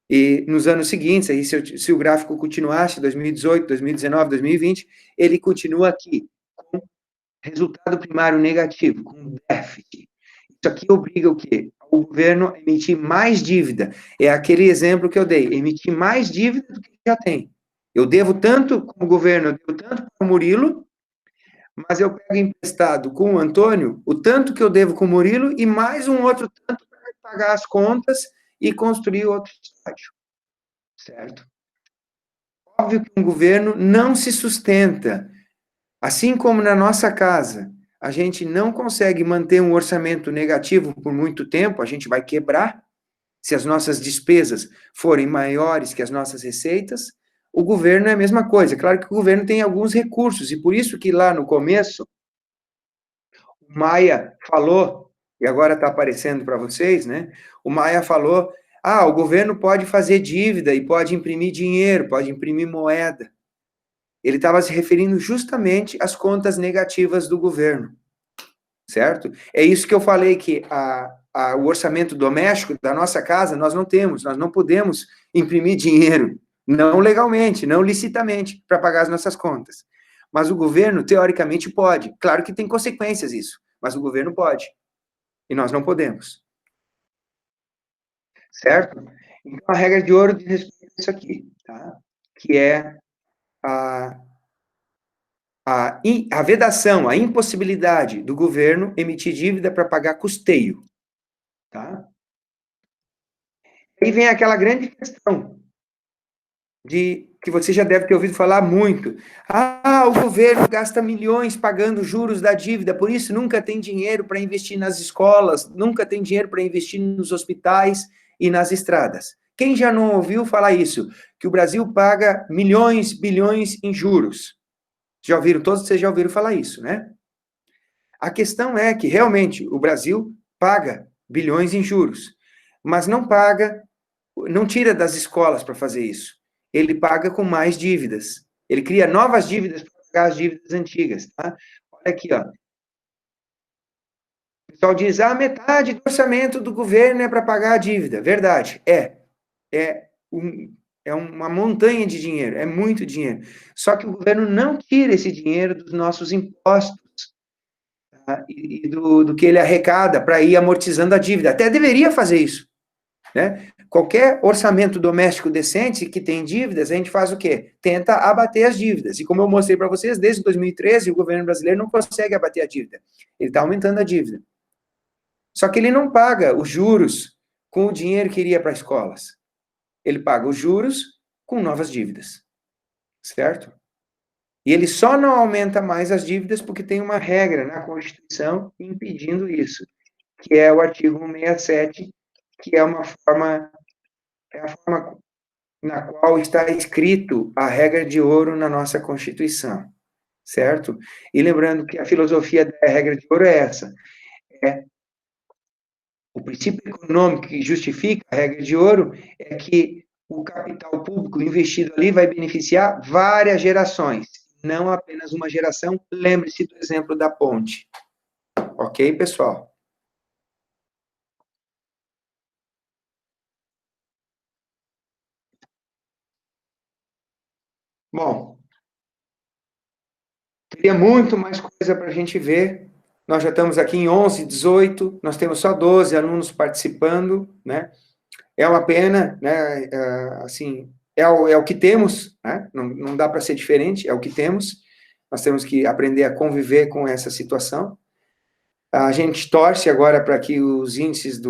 E nos anos seguintes, aí, se o gráfico continuasse, 2018, 2019, 2020, ele continua aqui, com resultado primário negativo, com déficit. Isso aqui obriga o quê? O governo a emitir mais dívida. É aquele exemplo que eu dei, emitir mais dívida do que já tem. Eu devo tanto como governo, eu devo tanto para o Murilo, mas eu pego emprestado com o Antônio o tanto que eu devo com o Murilo e mais um outro tanto para pagar as contas e construir outro estádio. Certo? Óbvio que um governo não se sustenta. Assim como na nossa casa, a gente não consegue manter um orçamento negativo por muito tempo, a gente vai quebrar se as nossas despesas forem maiores que as nossas receitas. O governo é a mesma coisa. Claro que o governo tem alguns recursos, e por isso que lá no começo, o Maia falou, e agora está aparecendo para vocês, né? O Maia falou, o governo pode fazer dívida e pode imprimir dinheiro, pode imprimir moeda. Ele estava se referindo justamente às contas negativas do governo, certo? É isso que eu falei, que o orçamento doméstico da nossa casa nós não temos, nós não podemos imprimir dinheiro, não legalmente, não licitamente, para pagar as nossas contas. Mas o governo, teoricamente, pode. Claro que tem consequências isso, mas o governo pode. E nós não podemos. Certo? Então, a regra de ouro diz respeito a isso aqui, tá? Que é a vedação, a impossibilidade do governo emitir dívida para pagar custeio. Tá? Aí vem aquela grande questão. que você já deve ter ouvido falar muito. Ah, o governo gasta milhões pagando juros da dívida, por isso nunca tem dinheiro para investir nas escolas, nunca tem dinheiro para investir nos hospitais e nas estradas. Quem já não ouviu falar isso? Que o Brasil paga milhões, bilhões em juros. Já ouviram, todos vocês já ouviram falar isso, né? A questão é que, realmente, o Brasil paga bilhões em juros, mas não paga, não tira das escolas para fazer isso. Ele paga com mais dívidas. Ele cria novas dívidas para pagar as dívidas antigas, tá? Olha aqui, ó. O pessoal diz, metade do orçamento do governo é para pagar a dívida. Verdade, é uma montanha de dinheiro, é muito dinheiro. Só que o governo não tira esse dinheiro dos nossos impostos, tá? E do que ele arrecada para ir amortizando a dívida. Até deveria fazer isso, né? Qualquer orçamento doméstico decente que tem dívidas, a gente faz o quê? Tenta abater as dívidas. E como eu mostrei para vocês, desde 2013, o governo brasileiro não consegue abater a dívida. Ele está aumentando a dívida. Só que ele não paga os juros com o dinheiro que iria para escolas. Ele paga os juros com novas dívidas. Certo? E ele só não aumenta mais as dívidas porque tem uma regra na Constituição impedindo isso, que é o artigo 167, que é a forma na qual está escrito a regra de ouro na nossa Constituição, certo? E lembrando que a filosofia da regra de ouro é essa, o princípio econômico que justifica a regra de ouro é que o capital público investido ali vai beneficiar várias gerações, não apenas uma geração. Lembre-se do exemplo da ponte. Ok, pessoal? Bom, teria muito mais coisa para a gente ver. Nós já estamos aqui em 11, 18, nós temos só 12 alunos participando, né? É uma pena, né? Assim, é o que temos, né? Não dá para ser diferente, é o que temos. Nós temos que aprender a conviver com essa situação. A gente torce agora para que os índices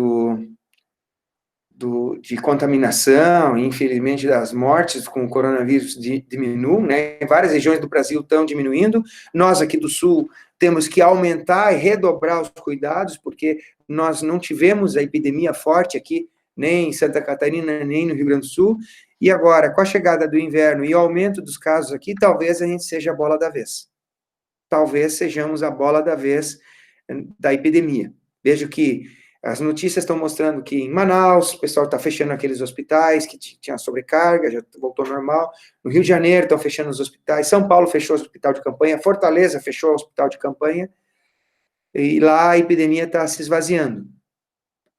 de contaminação, infelizmente das mortes com o coronavírus diminuam, né? Em várias regiões do Brasil estão diminuindo. Nós aqui do Sul temos que aumentar e redobrar os cuidados, porque nós não tivemos a epidemia forte aqui, nem em Santa Catarina, nem no Rio Grande do Sul. E agora, com a chegada do inverno e o aumento dos casos aqui, talvez a gente seja a bola da vez. Talvez sejamos a bola da vez da epidemia. Vejo que as notícias estão mostrando que em Manaus, o pessoal está fechando aqueles hospitais que tinha sobrecarga, já voltou ao normal. No Rio de Janeiro estão fechando os hospitais. São Paulo fechou o hospital de campanha. Fortaleza fechou o hospital de campanha. E lá a epidemia está se esvaziando.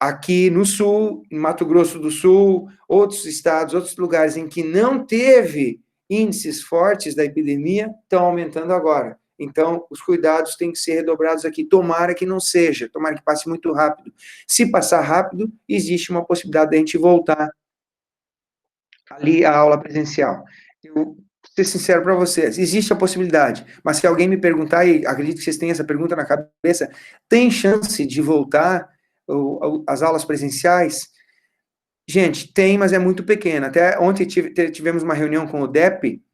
Aqui no Sul, em Mato Grosso do Sul, outros estados, outros lugares em que não teve índices fortes da epidemia, estão aumentando agora. Então, os cuidados têm que ser redobrados aqui. Tomara que não seja, tomara que passe muito rápido. Se passar rápido, existe uma possibilidade de a gente voltar ali à aula presencial. Eu vou ser sincero para vocês, existe a possibilidade, mas se alguém me perguntar, e acredito que vocês têm essa pergunta na cabeça, tem chance de voltar às aulas presenciais? Gente, tem, mas é muito pequena. Até ontem tivemos uma reunião com o DEP,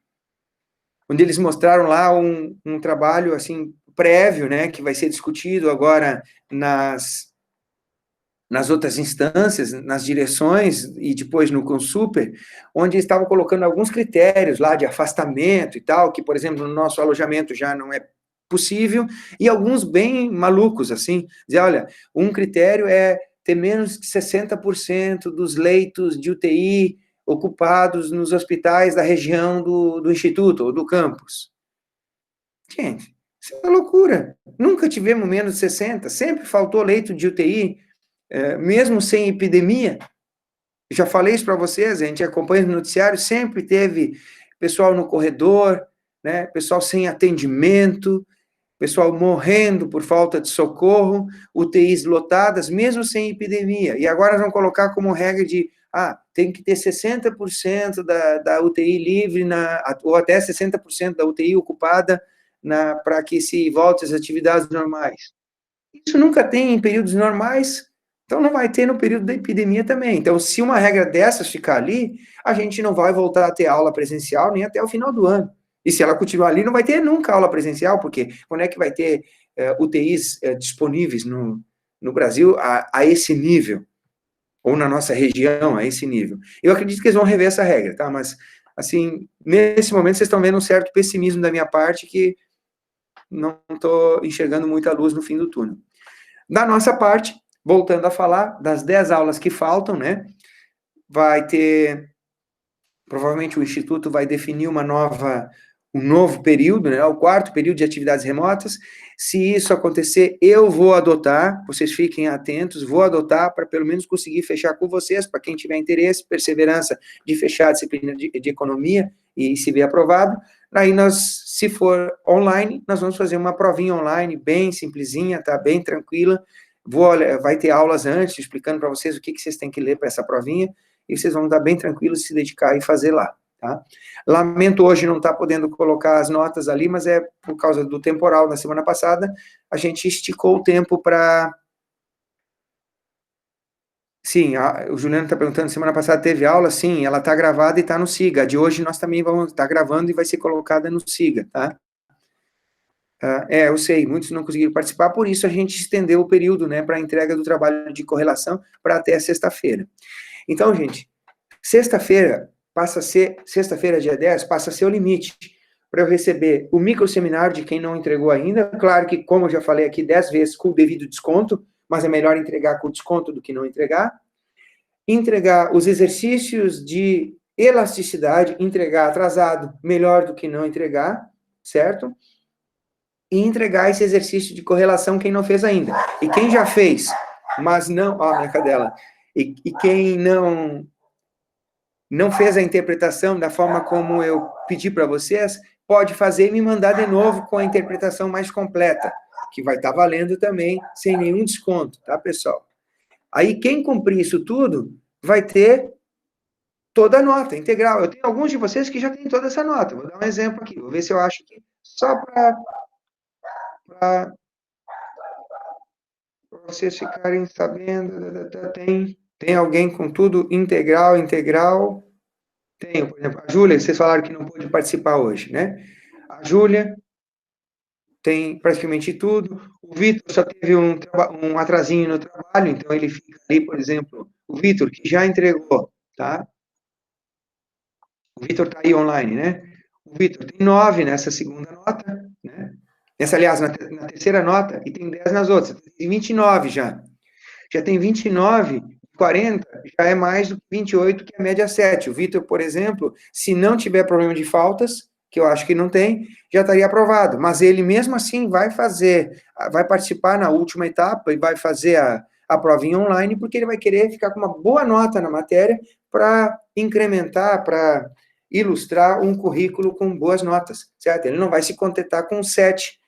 onde eles mostraram lá um trabalho, assim, prévio, né, que vai ser discutido agora nas outras instâncias, nas direções e depois no Consuper, onde estavam colocando alguns critérios lá de afastamento e tal, que, por exemplo, no nosso alojamento já não é possível, e alguns bem malucos, assim, dizer, olha, um critério é ter menos de 60% dos leitos de UTI ocupados nos hospitais da região do Instituto ou do campus. Gente, isso é uma loucura. Nunca tivemos menos de 60, sempre faltou leito de UTI, mesmo sem epidemia. Já falei isso para vocês, a gente acompanha no noticiário, sempre teve pessoal no corredor, né, pessoal sem atendimento, pessoal morrendo por falta de socorro, UTIs lotadas, mesmo sem epidemia. E agora vão colocar como regra de tem que ter 60% da UTI livre, ou até 60% da UTI ocupada para que se volte às atividades normais. Isso nunca tem em períodos normais. Então, não vai ter no período da epidemia também. Então, se uma regra dessas ficar ali, a gente não vai voltar a ter aula presencial nem até o final do ano. E se ela continuar ali, não vai ter nunca aula presencial, porque quando é que vai ter UTIs disponíveis no Brasil a esse nível? Ou na nossa região, a esse nível? Eu acredito que eles vão rever essa regra, tá? Mas, assim, nesse momento, vocês estão vendo um certo pessimismo da minha parte, que não estou enxergando muita luz no fim do túnel. Da nossa parte, voltando a falar das 10 aulas que faltam, né? Vai ter, provavelmente o Instituto vai definir um novo período, né? O 4º período de atividades remotas. Se isso acontecer, eu vou adotar, vocês fiquem atentos, vou adotar para pelo menos conseguir fechar com vocês, para quem tiver interesse, perseverança de fechar a disciplina de economia e se ver aprovado. Aí nós, se for online, nós vamos fazer uma provinha online bem simplesinha, tá? Bem tranquila. Vai ter aulas antes, explicando para vocês o que vocês têm que ler para essa provinha, e vocês vão estar bem tranquilos, se dedicar e fazer lá, tá? Lamento hoje não estar podendo colocar as notas ali, mas é por causa do temporal na semana passada, a gente esticou o tempo para... Sim, o Juliano está perguntando, semana passada teve aula? Sim, ela está gravada e está no SIGA. A de hoje nós também vamos estar gravando e vai ser colocada no SIGA, tá? Eu sei, muitos não conseguiram participar, por isso a gente estendeu o período, né, para a entrega do trabalho de correlação para até sexta-feira. Então, gente, sexta-feira, dia 10, passa a ser o limite para eu receber o microseminário de quem não entregou ainda. Claro que, como eu já falei aqui 10 vezes, com o devido desconto, mas é melhor entregar com desconto do que não entregar. Entregar os exercícios de elasticidade, entregar atrasado, melhor do que não entregar, certo? E entregar esse exercício de correlação quem não fez ainda. E quem já fez, mas não... Ó, minha cadela. E quem não fez a interpretação da forma como eu pedi para vocês, pode fazer e me mandar de novo com a interpretação mais completa, que vai estar valendo também, sem nenhum desconto, tá, pessoal? Aí, quem cumprir isso tudo, vai ter toda a nota integral. Eu tenho alguns de vocês que já têm toda essa nota. Vou dar um exemplo aqui, vou ver se eu acho que só para vocês ficarem sabendo, tem alguém com tudo integral? Tenho, por exemplo, a Júlia, vocês falaram que não pôde participar hoje, né? A Júlia tem praticamente tudo. O Vitor só teve um atrasinho no trabalho, então ele fica ali, por exemplo, o Vitor, que já entregou, tá? O Vitor está aí online, né? O Vitor tem 9 nessa segunda nota, né? Aliás, na terceira nota, e tem 10 nas outras. Tem 29 já. Já tem 29, 40, já é mais do que 28, que é a média 7. O Vitor, por exemplo, se não tiver problema de faltas, que eu acho que não tem, já estaria aprovado. Mas ele, mesmo assim, vai participar na última etapa e vai fazer a provinha online, porque ele vai querer ficar com uma boa nota na matéria para incrementar, para ilustrar um currículo com boas notas, certo? Ele não vai se contentar com 7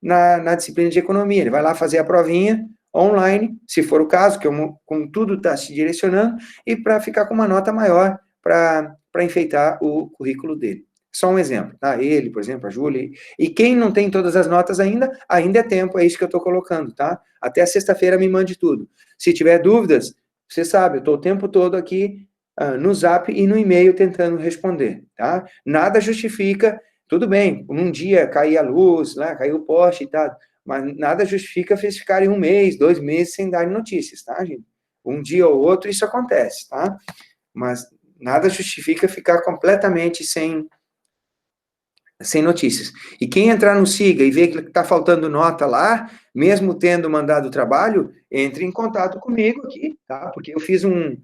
na disciplina de economia. Ele vai lá fazer a provinha online, se for o caso, que como tudo está se direcionando, e para ficar com uma nota maior para enfeitar o currículo dele. Só um exemplo, tá? Ele, por exemplo, a Júlia. E quem não tem todas as notas ainda é tempo, é isso que eu estou colocando, tá? Até sexta-feira me mande tudo. Se tiver dúvidas, você sabe, eu estou o tempo todo aqui no Zap e no e-mail tentando responder, tá? Nada justifica, tudo bem, num dia cair a luz, lá, caiu o poste e tal, mas nada justifica vocês ficarem 1 mês, 2 meses sem dar notícias, tá, gente? Um dia ou outro isso acontece, tá? Mas nada justifica ficar completamente sem notícias. E quem entrar no SIGA e ver que está faltando nota lá, mesmo tendo mandado o trabalho, entre em contato comigo aqui, tá? Porque eu fiz um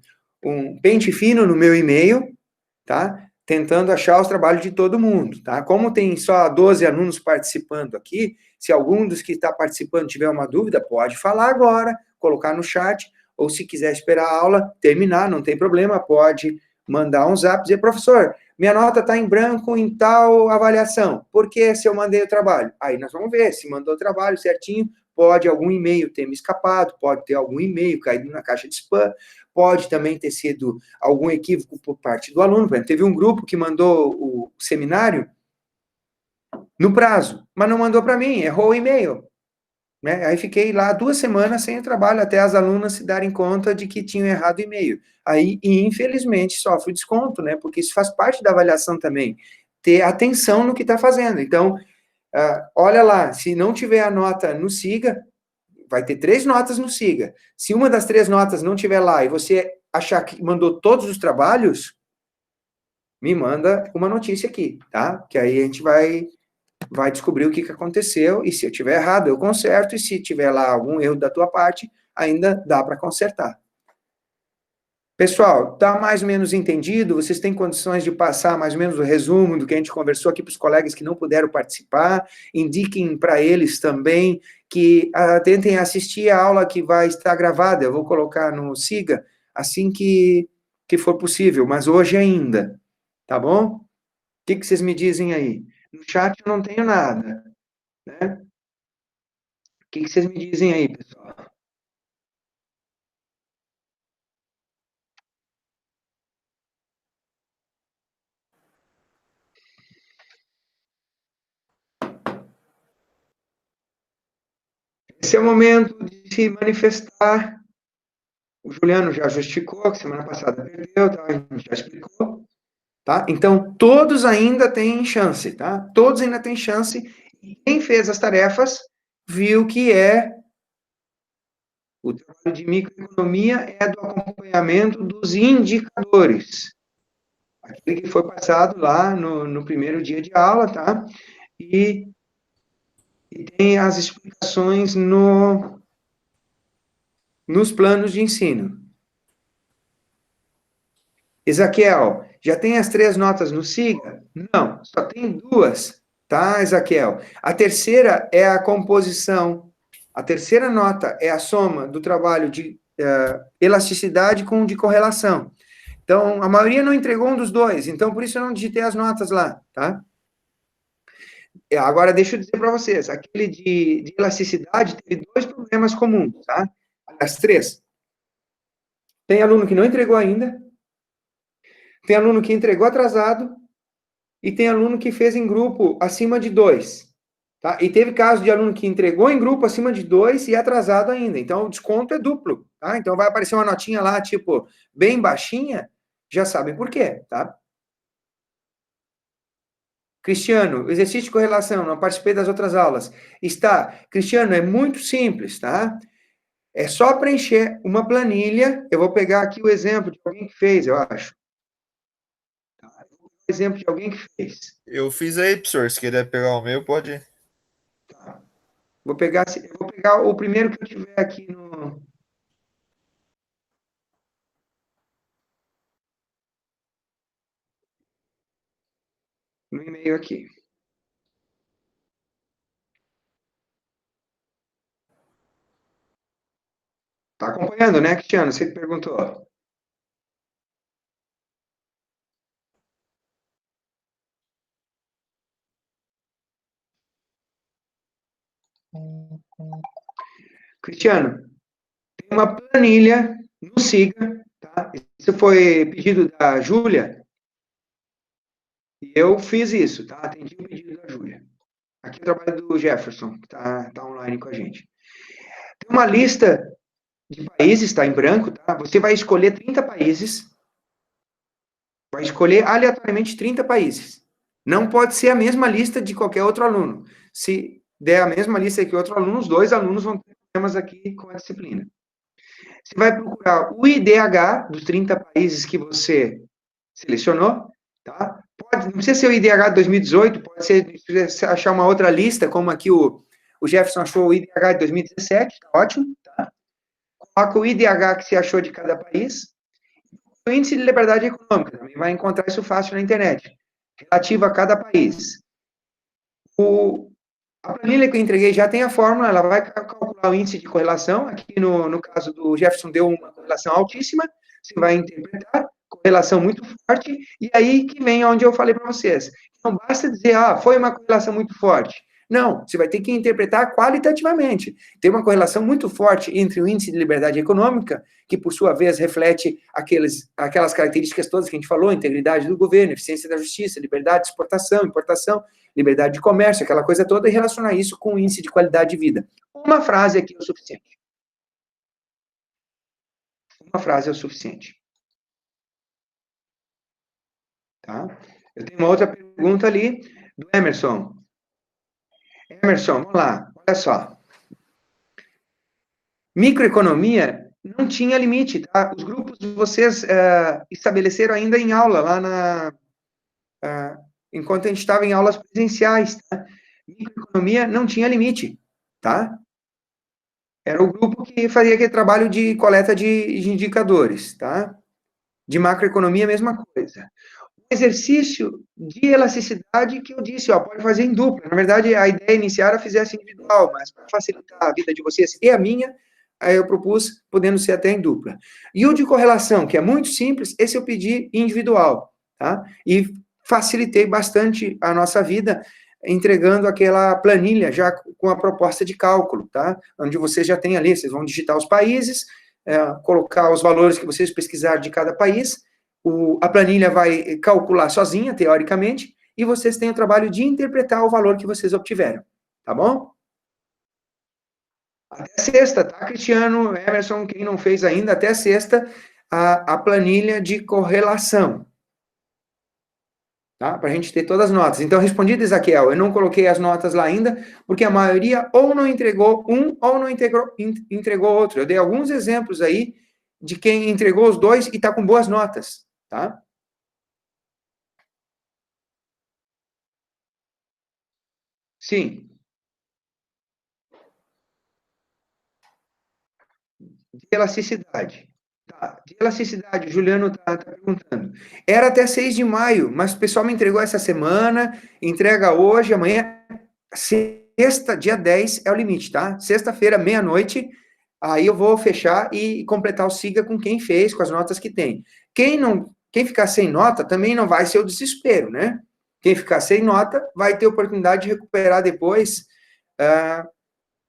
pente fino no meu e-mail, tá? Tentando achar os trabalhos de todo mundo, tá? Como tem só 12 alunos participando aqui, se algum dos que está participando tiver uma dúvida, pode falar agora, colocar no chat, ou se quiser esperar a aula terminar, não tem problema, pode mandar um zap, dizer, professor, minha nota está em branco em tal avaliação, por que se eu mandei o trabalho? Aí nós vamos ver, se mandou o trabalho certinho, pode algum e-mail ter me escapado, pode ter algum e-mail caído na caixa de spam, pode também ter sido algum equívoco por parte do aluno. Por exemplo, teve um grupo que mandou o seminário no prazo, mas não mandou para mim, errou o e-mail. né? Aí fiquei lá 2 semanas sem o trabalho, até as alunas se darem conta de que tinham errado o e-mail. Aí, infelizmente, sofre desconto, né? Porque isso faz parte da avaliação também, ter atenção no que está fazendo. Então, olha lá, se não tiver a nota no SIGA, vai ter 3 notas no SIGA. Se uma das 3 notas não tiver lá e você achar que mandou todos os trabalhos, me manda uma notícia aqui, tá? Que aí a gente vai descobrir o que aconteceu, e se eu tiver errado, eu conserto, e se tiver lá algum erro da tua parte, ainda dá para consertar. Pessoal, tá mais ou menos entendido? Vocês têm condições de passar mais ou menos o resumo do que a gente conversou aqui para os colegas que não puderam participar? Indiquem para eles também que tentem assistir a aula que vai estar gravada. Eu vou colocar no SIGA assim que for possível, mas hoje ainda, tá bom? O que vocês me dizem aí? No chat eu não tenho nada, né? O que vocês me dizem aí, pessoal? Esse é o momento de se manifestar. O Juliano já justificou, que semana passada perdeu, tá? A gente já explicou, tá? Então, todos ainda têm chance, tá? Todos ainda têm chance. E quem fez as tarefas viu que o trabalho de microeconomia é do acompanhamento dos indicadores. Aquele que foi passado lá no primeiro dia de aula, tá? E tem as explicações nos planos de ensino. Ezaquiel, já tem as 3 notas no SIGA? Não, só tem 2, tá, Ezaquiel? A terceira é a composição. A terceira nota é a soma do trabalho de elasticidade com o de correlação. Então, a maioria não entregou um dos 2, então por isso eu não digitei as notas lá, tá? Agora, deixa eu dizer para vocês, aquele de elasticidade teve 2 problemas comuns, tá? As 3. Tem aluno que não entregou ainda, tem aluno que entregou atrasado, e tem aluno que fez em grupo acima de 2. Tá? E teve caso de aluno que entregou em grupo acima de 2 e atrasado ainda. Então, o desconto é duplo. Tá? Então, vai aparecer uma notinha lá, tipo, bem baixinha, já sabem por quê, tá? Cristiano, exercício de correlação, não participei das outras aulas. Está. Cristiano, é muito simples, tá? É só preencher uma planilha. Eu vou pegar aqui o exemplo de alguém que fez, eu acho. Exemplo de alguém que fez. Eu fiz aí, professor. Se quiser pegar o meu, pode ir. Tá. Eu vou pegar o primeiro que eu tiver aqui no e-mail aqui. Tá acompanhando, né, Cristiano? Você que perguntou. Cristiano, tem uma planilha no SIGA, tá? Isso foi pedido da Júlia, e eu fiz isso, tá? Atendi o pedido da Júlia. Aqui é o trabalho do Jefferson, que tá online com a gente. Tem uma lista de países, tá em branco, tá? Você vai escolher 30 países, vai escolher aleatoriamente 30 países. Não pode ser a mesma lista de qualquer outro aluno. Se der a mesma lista que outro aluno, os 2 alunos vão ter problemas aqui com a disciplina. Você vai procurar o IDH dos 30 países que você selecionou, tá? Não precisa ser o IDH de 2018, pode ser, se você achar uma outra lista, como aqui o Jefferson achou o IDH de 2017, tá ótimo, tá? Coloca o IDH que você achou de cada país, o índice de liberdade econômica, também vai encontrar isso fácil na internet, relativo a cada país. A planilha que eu entreguei já tem a fórmula, ela vai calcular o índice de correlação, aqui no caso do Jefferson deu uma correlação altíssima, você vai interpretar, correlação muito forte, e aí que vem onde eu falei para vocês. Não basta dizer, foi uma correlação muito forte. Não, você vai ter que interpretar qualitativamente. Tem uma correlação muito forte entre o índice de liberdade econômica, que por sua vez reflete aquelas características todas que a gente falou, integridade do governo, eficiência da justiça, liberdade de exportação, importação, liberdade de comércio, aquela coisa toda, e relacionar isso com o índice de qualidade de vida. Uma frase aqui é o suficiente. Uma frase é o suficiente. Tá? Eu tenho uma outra pergunta ali, do Emerson. Emerson, vamos lá, olha só. Microeconomia não tinha limite, tá? Os grupos vocês estabeleceram ainda em aula, lá enquanto a gente estava em aulas presenciais, tá? Microeconomia não tinha limite, tá? Era o grupo que fazia aquele trabalho de coleta de indicadores, tá? De macroeconomia, a mesma coisa. O exercício de elasticidade que eu disse, ó, pode fazer em dupla. Na verdade, a ideia inicial era fizesse individual, mas para facilitar a vida de vocês e a minha, aí eu propus, podendo ser até em dupla. E o de correlação, que é muito simples, esse eu pedi individual, tá? E facilitei bastante a nossa vida, entregando aquela planilha já com a proposta de cálculo, tá? Onde vocês já têm ali, vocês vão digitar os países, colocar os valores que vocês pesquisaram de cada país, a planilha vai calcular sozinha, teoricamente, e vocês têm o trabalho de interpretar o valor que vocês obtiveram, tá bom? Até sexta, tá, Cristiano, Emerson, quem não fez ainda, até sexta, a planilha de correlação. Tá? Para a gente ter todas as notas. Então, respondido, Ezequiel, eu não coloquei as notas lá ainda, porque a maioria ou não entregou um, ou não entregou outro. Eu dei alguns exemplos aí de quem entregou os dois e está com boas notas, tá? Sim. De elasticidade. Tá. De elasticidade, o Juliano está perguntando. Era até 6 de maio, mas o pessoal me entregou essa semana, entrega hoje, amanhã, sexta, dia 10 é o limite, tá? Sexta-feira, meia-noite, aí eu vou fechar e completar o SIGA com quem fez, com as notas que tem. Quem ficar sem nota também não vai ser o desespero, né? Quem ficar sem nota vai ter oportunidade de recuperar depois,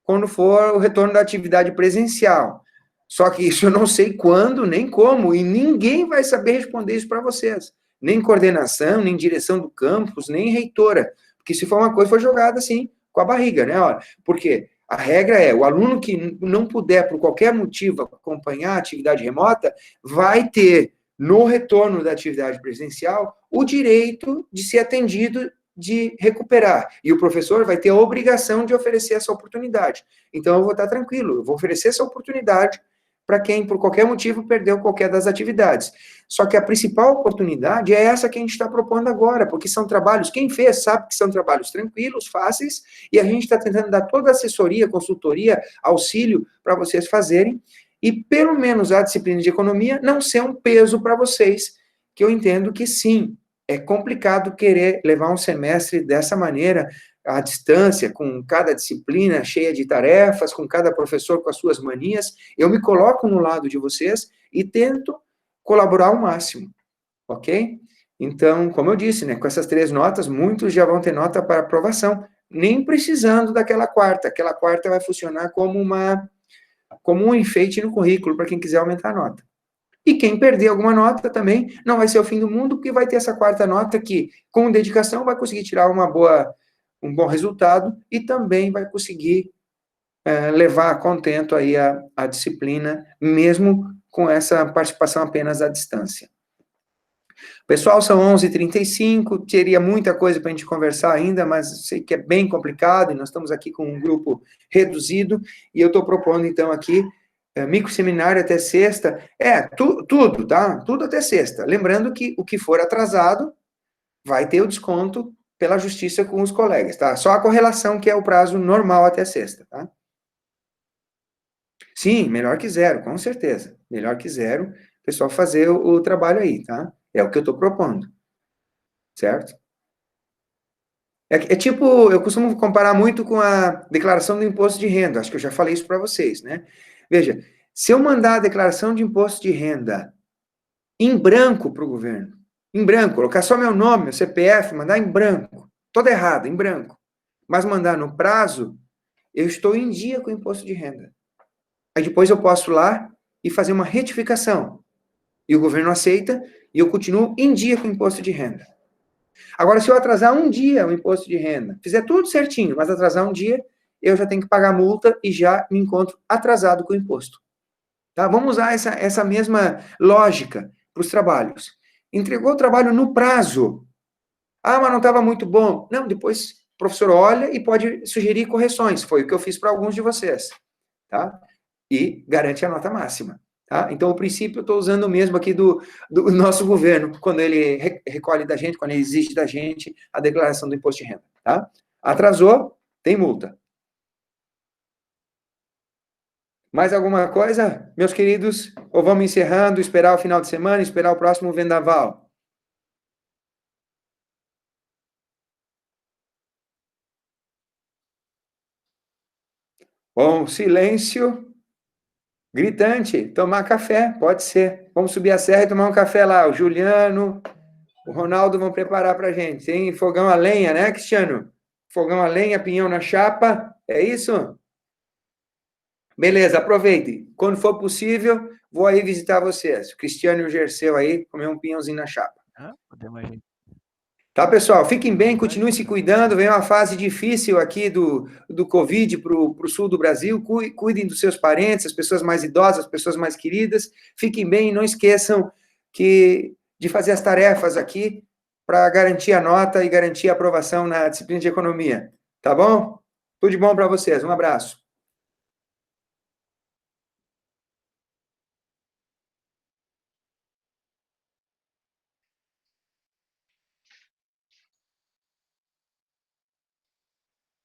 quando for o retorno da atividade presencial. Só que isso eu não sei quando, nem como, e ninguém vai saber responder isso para vocês. Nem coordenação, nem direção do campus, nem reitora. Porque se for uma coisa, foi jogada assim, com a barriga, né? Porque a regra é, o aluno que não puder, por qualquer motivo, acompanhar a atividade remota, vai ter, no retorno da atividade presencial, o direito de ser atendido, de recuperar. E o professor vai ter a obrigação de oferecer essa oportunidade. Então, eu vou estar tranquilo, eu vou oferecer essa oportunidade para quem, por qualquer motivo, perdeu qualquer das atividades. Só que a principal oportunidade é essa que a gente está propondo agora, porque são trabalhos, quem fez sabe que são trabalhos tranquilos, fáceis, e a gente está tentando dar toda a assessoria, consultoria, auxílio para vocês fazerem, e pelo menos a disciplina de economia não ser um peso para vocês, que eu entendo que sim, é complicado querer levar um semestre dessa maneira, à distância, com cada disciplina cheia de tarefas, com cada professor com as suas manias. Eu me coloco no lado de vocês e tento colaborar ao máximo, ok? Então, como eu disse, né, com essas 3 notas, muitos já vão ter nota para aprovação, nem precisando daquela quarta. Aquela quarta vai funcionar como um enfeite no currículo, para quem quiser aumentar a nota. E quem perder alguma nota também não vai ser o fim do mundo, porque vai ter essa quarta nota que, com dedicação, vai conseguir tirar um bom resultado e também vai conseguir levar contento aí a disciplina, mesmo com essa participação apenas à distância. Pessoal, são 11h35, teria muita coisa para a gente conversar ainda, mas sei que é bem complicado, e nós estamos aqui com um grupo reduzido, e eu estou propondo, então, aqui, microseminário até sexta, tudo, tá? Tudo até sexta. Lembrando que o que for atrasado vai ter o desconto pela justiça com os colegas, tá? Só a correlação que é o prazo normal até sexta, tá? Sim, melhor que zero, com certeza. Melhor que zero, o pessoal fazer o trabalho aí, tá? É o que eu estou propondo, certo? É tipo, eu costumo comparar muito com a declaração do imposto de renda, acho que eu já falei isso para vocês, né? Veja, se eu mandar a declaração de imposto de renda em branco para o governo, em branco, colocar só meu nome, meu CPF, mandar em branco, todo errado, em branco, mas mandar no prazo, eu estou em dia com o imposto de renda. Aí depois eu posso ir lá e fazer uma retificação. E o governo aceita e eu continuo em dia com o imposto de renda. Agora, se eu atrasar um dia o imposto de renda, fizer tudo certinho, mas atrasar um dia, eu já tenho que pagar multa e já me encontro atrasado com o imposto. Tá? Vamos usar essa mesma lógica para os trabalhos. Entregou o trabalho no prazo. Ah, mas não estava muito bom. Não, depois o professor olha e pode sugerir correções. Foi o que eu fiz para alguns de vocês. Tá? E garante a nota máxima. Tá? Então, o princípio eu estou usando o mesmo aqui do nosso governo, quando ele recolhe da gente, quando ele exige da gente a declaração do imposto de renda. Tá? Atrasou, tem multa. Mais alguma coisa, meus queridos? Ou vamos encerrando, esperar o final de semana, esperar o próximo vendaval? Bom, silêncio gritante. Tomar café, pode ser. Vamos subir a serra e tomar um café lá. O Juliano, o Ronaldo vão preparar para a gente. Tem fogão a lenha, né, Cristiano? Fogão a lenha, pinhão na chapa. É isso? Beleza, aproveite. Quando for possível, vou aí visitar vocês. O Cristiano e o Gerceu aí, comer um pinhãozinho na chapa. Ah, podemos ir. Tá, pessoal? Fiquem bem, continuem se cuidando. Vem uma fase difícil aqui do Covid para o sul do Brasil. Cuidem dos seus parentes, as pessoas mais idosas, as pessoas mais queridas. Fiquem bem e não esqueçam de fazer as tarefas aqui para garantir a nota e garantir a aprovação na disciplina de economia. Tá bom? Tudo de bom para vocês. Um abraço.